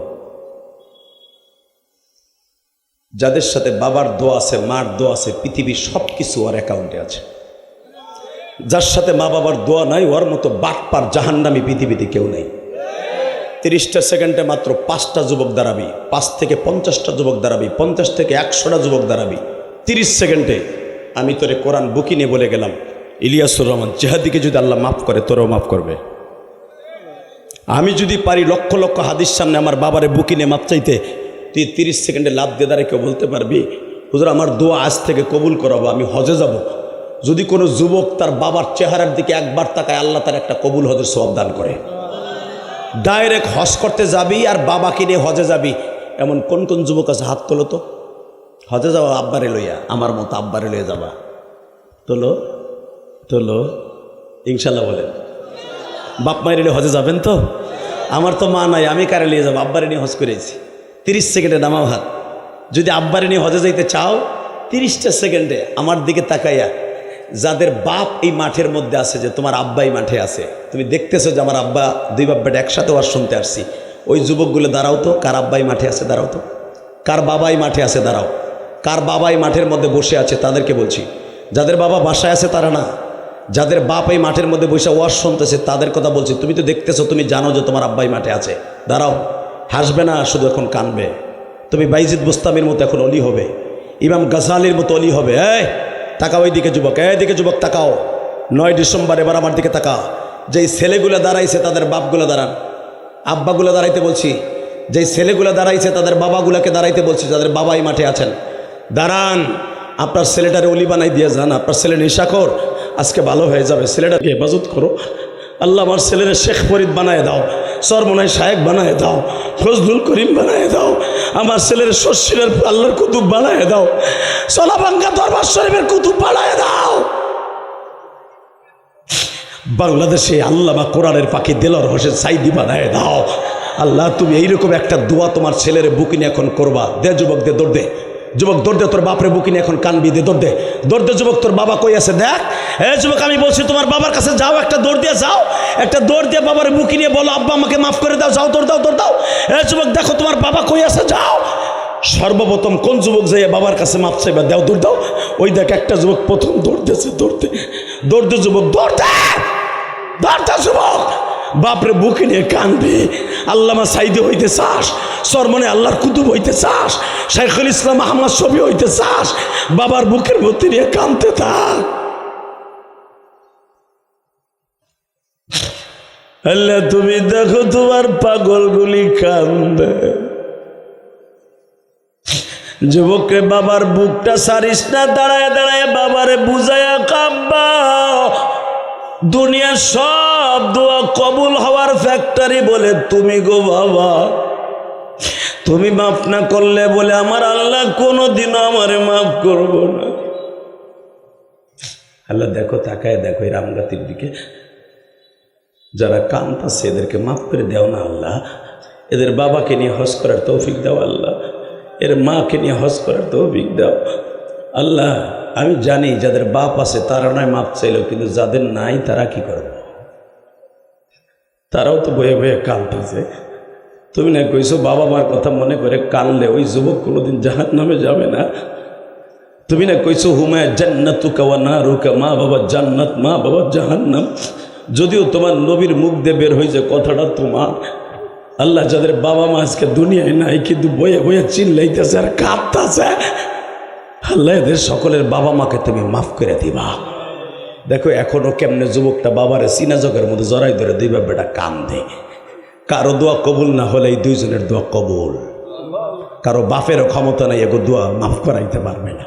যাদের সাথে বাবার দোয়া আছে, মার দোয়া আছে, পৃথিবীর সব কিছু ওর অ্যাকাউন্টে আছে। যার সাথে মা বাবার দোয়া নাই, ওর মতো বাটপার জাহান্নামী পৃথিবীতে কেউ নাই। 30টা সেকেন্ডে মাত্র 5টা যুবক দাঁড়াবি, 5 থেকে 50টা যুবক দাঁড়াবি, 50 থেকে 100টা যুবক দাঁড়াবি। 30 সেকেন্ডে আমি তোরে কোরআন বুকি নিয়ে বলে গেলাম, ইলিয়াসুর রহমান জিহাদিকে যদি আল্লাহ মাফ করে তোরেও মাফ করবে। আমি যদি পারি লক্ষ লক্ষ হাদিস সামনে আমার বাবারে বুকি নিয়ে মাপ চাইতে, তুই 30 সেকেন্ডে লাভ দিয়ে দাঁড়িয়ে কেউ বলতে পারবি হুজুর আমার দোয়া আজ থেকে কবুল করাবো, আমি হজে যাব। যদি কোনো যুবক তার বাবার চেহারার দিকে একবার তাকায়, আল্লাহ তার একটা কবুল হজের সওয়াব দান করে। ডাইরেক্ট হজ করতে যাবি আর বাবাকে নিয়ে হজে যাবি, এমন কোন কোন যুবক আছে? হাত তোলো তো। হজে যাওয়া আব্বারে লইয়া, আমার মতো আব্বারে লইয়া যাবা, তোলো তোলো ইনশাল্লাহ বলেন। বাপ মায়ের নিয়ে হজে যাবেন তো? আমার তো মা নাই, আমি কারে নিয়ে যাবো? আব্বারে নিয়ে হজ করেছি। 30 সেকেন্ডে নামাও হাত। যদি আব্বারে নিয়ে হজে যাইতে চাও, 30টা সেকেন্ডে আমার দিকে তাকাইয়া, যাদের বাপ এই মাঠের মধ্যে আছে, যে তোমার আব্বা এই মাঠে আছে, তুমি দেখতেছো যে আমার আব্বা 2 বাপ বেটা একসাথে ওয়াজ শুনতে আসছি, ওই যুবকগুলো দাঁড়াও তো। কার আব্বাই মাঠে আছে দাঁড়াও তো। কার বাবাই মাঠে আছে দাঁড়াও। কার বাবাই মাঠের মধ্যে বসে আছে তাদেরকে বলছি। যাদের বাবা বাসায় আছে তারা না, যাদের বাপ এই মাঠের মধ্যে বসে ওয়াজ শুনতেছে তাদের কথা বলছি। তুমি তো দেখতেছো, তুমি জানো যে তোমার আব্বাই মাঠে আছে, দাঁড়াও। হাসবে না, শুধু এখন কানবে। তুমি বাইজিদ বুস্তামির মতো এখন অলি হবে, ইমাম গাজালির মতো অলি হবে। এই তাকাও এইদিকে যুবক, এইদিকে যুবক তাকাও। 9 ডিসেম্বর এবার আমার দিকে তাকা। যেই ছেলেগুলো দাঁড়াইছে তাদের বাপগুলো দাঁড়ান, আব্বাগুলো দাঁড়াইতে বলছি। যেই ছেলেগুলো দাঁড়াইছে তাদের বাবাগুলোকে দাঁড়াইতে বলছি, যাদের বাবাই মাঠে আছেন দাঁড়ান। আপনার ছেলেটারে অলি বানাই দিয়ে যান। আপনার ছেলে নেশাখোর, আজকে ভালো হয়ে যাবে। ছেলেটাকে হেফাজত করো। আল্লাহ আমার ছেলের শেখ ফরিদ বানায় দাও, সরমনাই শায়েক বানায় দাও, ফজলুল করিম বানায় দাও। আমার ছেলের শশীরের আল্লাহর কুতুব বানায় দাও, সোলাভাঙ্গা দরবার শরীফের কুতুব বানায় দাও। বাংলাদেশে আল্লামা কোরআনের পাখি দেলোয়ার হোসেন সাইদি বানায় দাও। আল্লাহ তুমি এইরকম একটা দোয়া তোমার ছেলের বুকিনি এখন করবা। দে যুবক, দে দৌড় দে। যুবক দৌড় দে, তোর বাপরে বুকিনি এখন কানবি, দে দৌড় দে, দৌড় দে যুবক। তোর বাবা কই আছে দেখ। যুবক আমি বলছি তোমার বাবার কাছে যাও, একটা দৌড় দিয়ে যাও, একটা দৌড় দিয়ে বাবার বুকি নিয়ে বলো আব্বা আমাকে মাফ করে দাও, যাও দৌড় দাও, দৌড় দাও। যুবক দেখো তোমার বাবা কই আছে, যাও। সর্বপ্রথম কোন যুবক যাইয়া বাবার কাছে মাপ চাইবা দাও দৌড় দাও। ওই দেখ একটা যুবক প্রথম দৌড়তেছে, দৌড়তে যুবক দৌড়তে যুবক বাপরে বুকে নিয়ে কান্দে। আল্লামা সাইদি হইতে চাস, সরমনে আল্লাহর কুতুব হইতে চাস, শাইখুল ইসলাম আহমদ শফি হইতে চাস, বাবার বুকের মধ্যে নিয়ে কান্দতে থাক। আল্লাহ তুমি দেখো তোমার পাগলগুলি কান্দে। যুবকরে বাবার বুকটা সারিস না, দাঁড়ায় দাঁড়ায় বাবারে বুঝায়া কাব্বা। দুনিয়ার সব দোয়া কবুল হওয়ার ফ্যাক্টরি বলে তুমি গো বাবা। তুমি মাফ না করলে বলে আমার আল্লাহ কোনোদিনও আমারে মাফ করব না। আল্লাহ দেখো, তাকায় দেখো এই রামগাতির দিকে, যারা কাঁদতাছে এদেরকে মাফ করে দাও না আল্লাহ। এদের বাবাকে নিয়ে হজ করার তৌফিক দাও আল্লাহ, এর মাকে নিয়ে হজ করার তৌফিক দাও আল্লাহ। আমি জানি যাদের বাপ আছে তারা নয় মাপ চাইল, কিন্তু যাদের নাই তারা কি করবে? তারাও তো বয়ে বয়ে কাঁদতেছে। তুমি না কইছো বাবা মার কথা মনে করে কাঁদলে ওই যুবক কোনোদিন জাহান্নামে যাবে না। তুমি না কইছো হুমায় জান্নাতুকা ওয়া নারুকা, মা বাবা জান্নাত মা বাবা জাহান্নাম। যদিও তোমার নবীর মুখ দিয়ে বের হয়েছে কথাটা তোমার। আল্লাহ যাদের বাবা মা আজকে দুনিয়ায় নাই কিন্তু বয়ে বয়ে চিল্লাইতেছে আর কাঁদতেছে, আল্লাহ এদের সকলের বাবা মাকে তুমি মাফ করে দিবা। দেখো এখনো কেমনে যুবকটা বাবারে সিনা জগের মধ্যে জড়াই ধরে দিবা বেটা কান্দে। কারো দোয়া কবুল না হলে এই দুইজনের দোয়া কবুল। কারো বাপেরও ক্ষমতা নাই এগো দোয়া মাফ করাইতে পারবে না।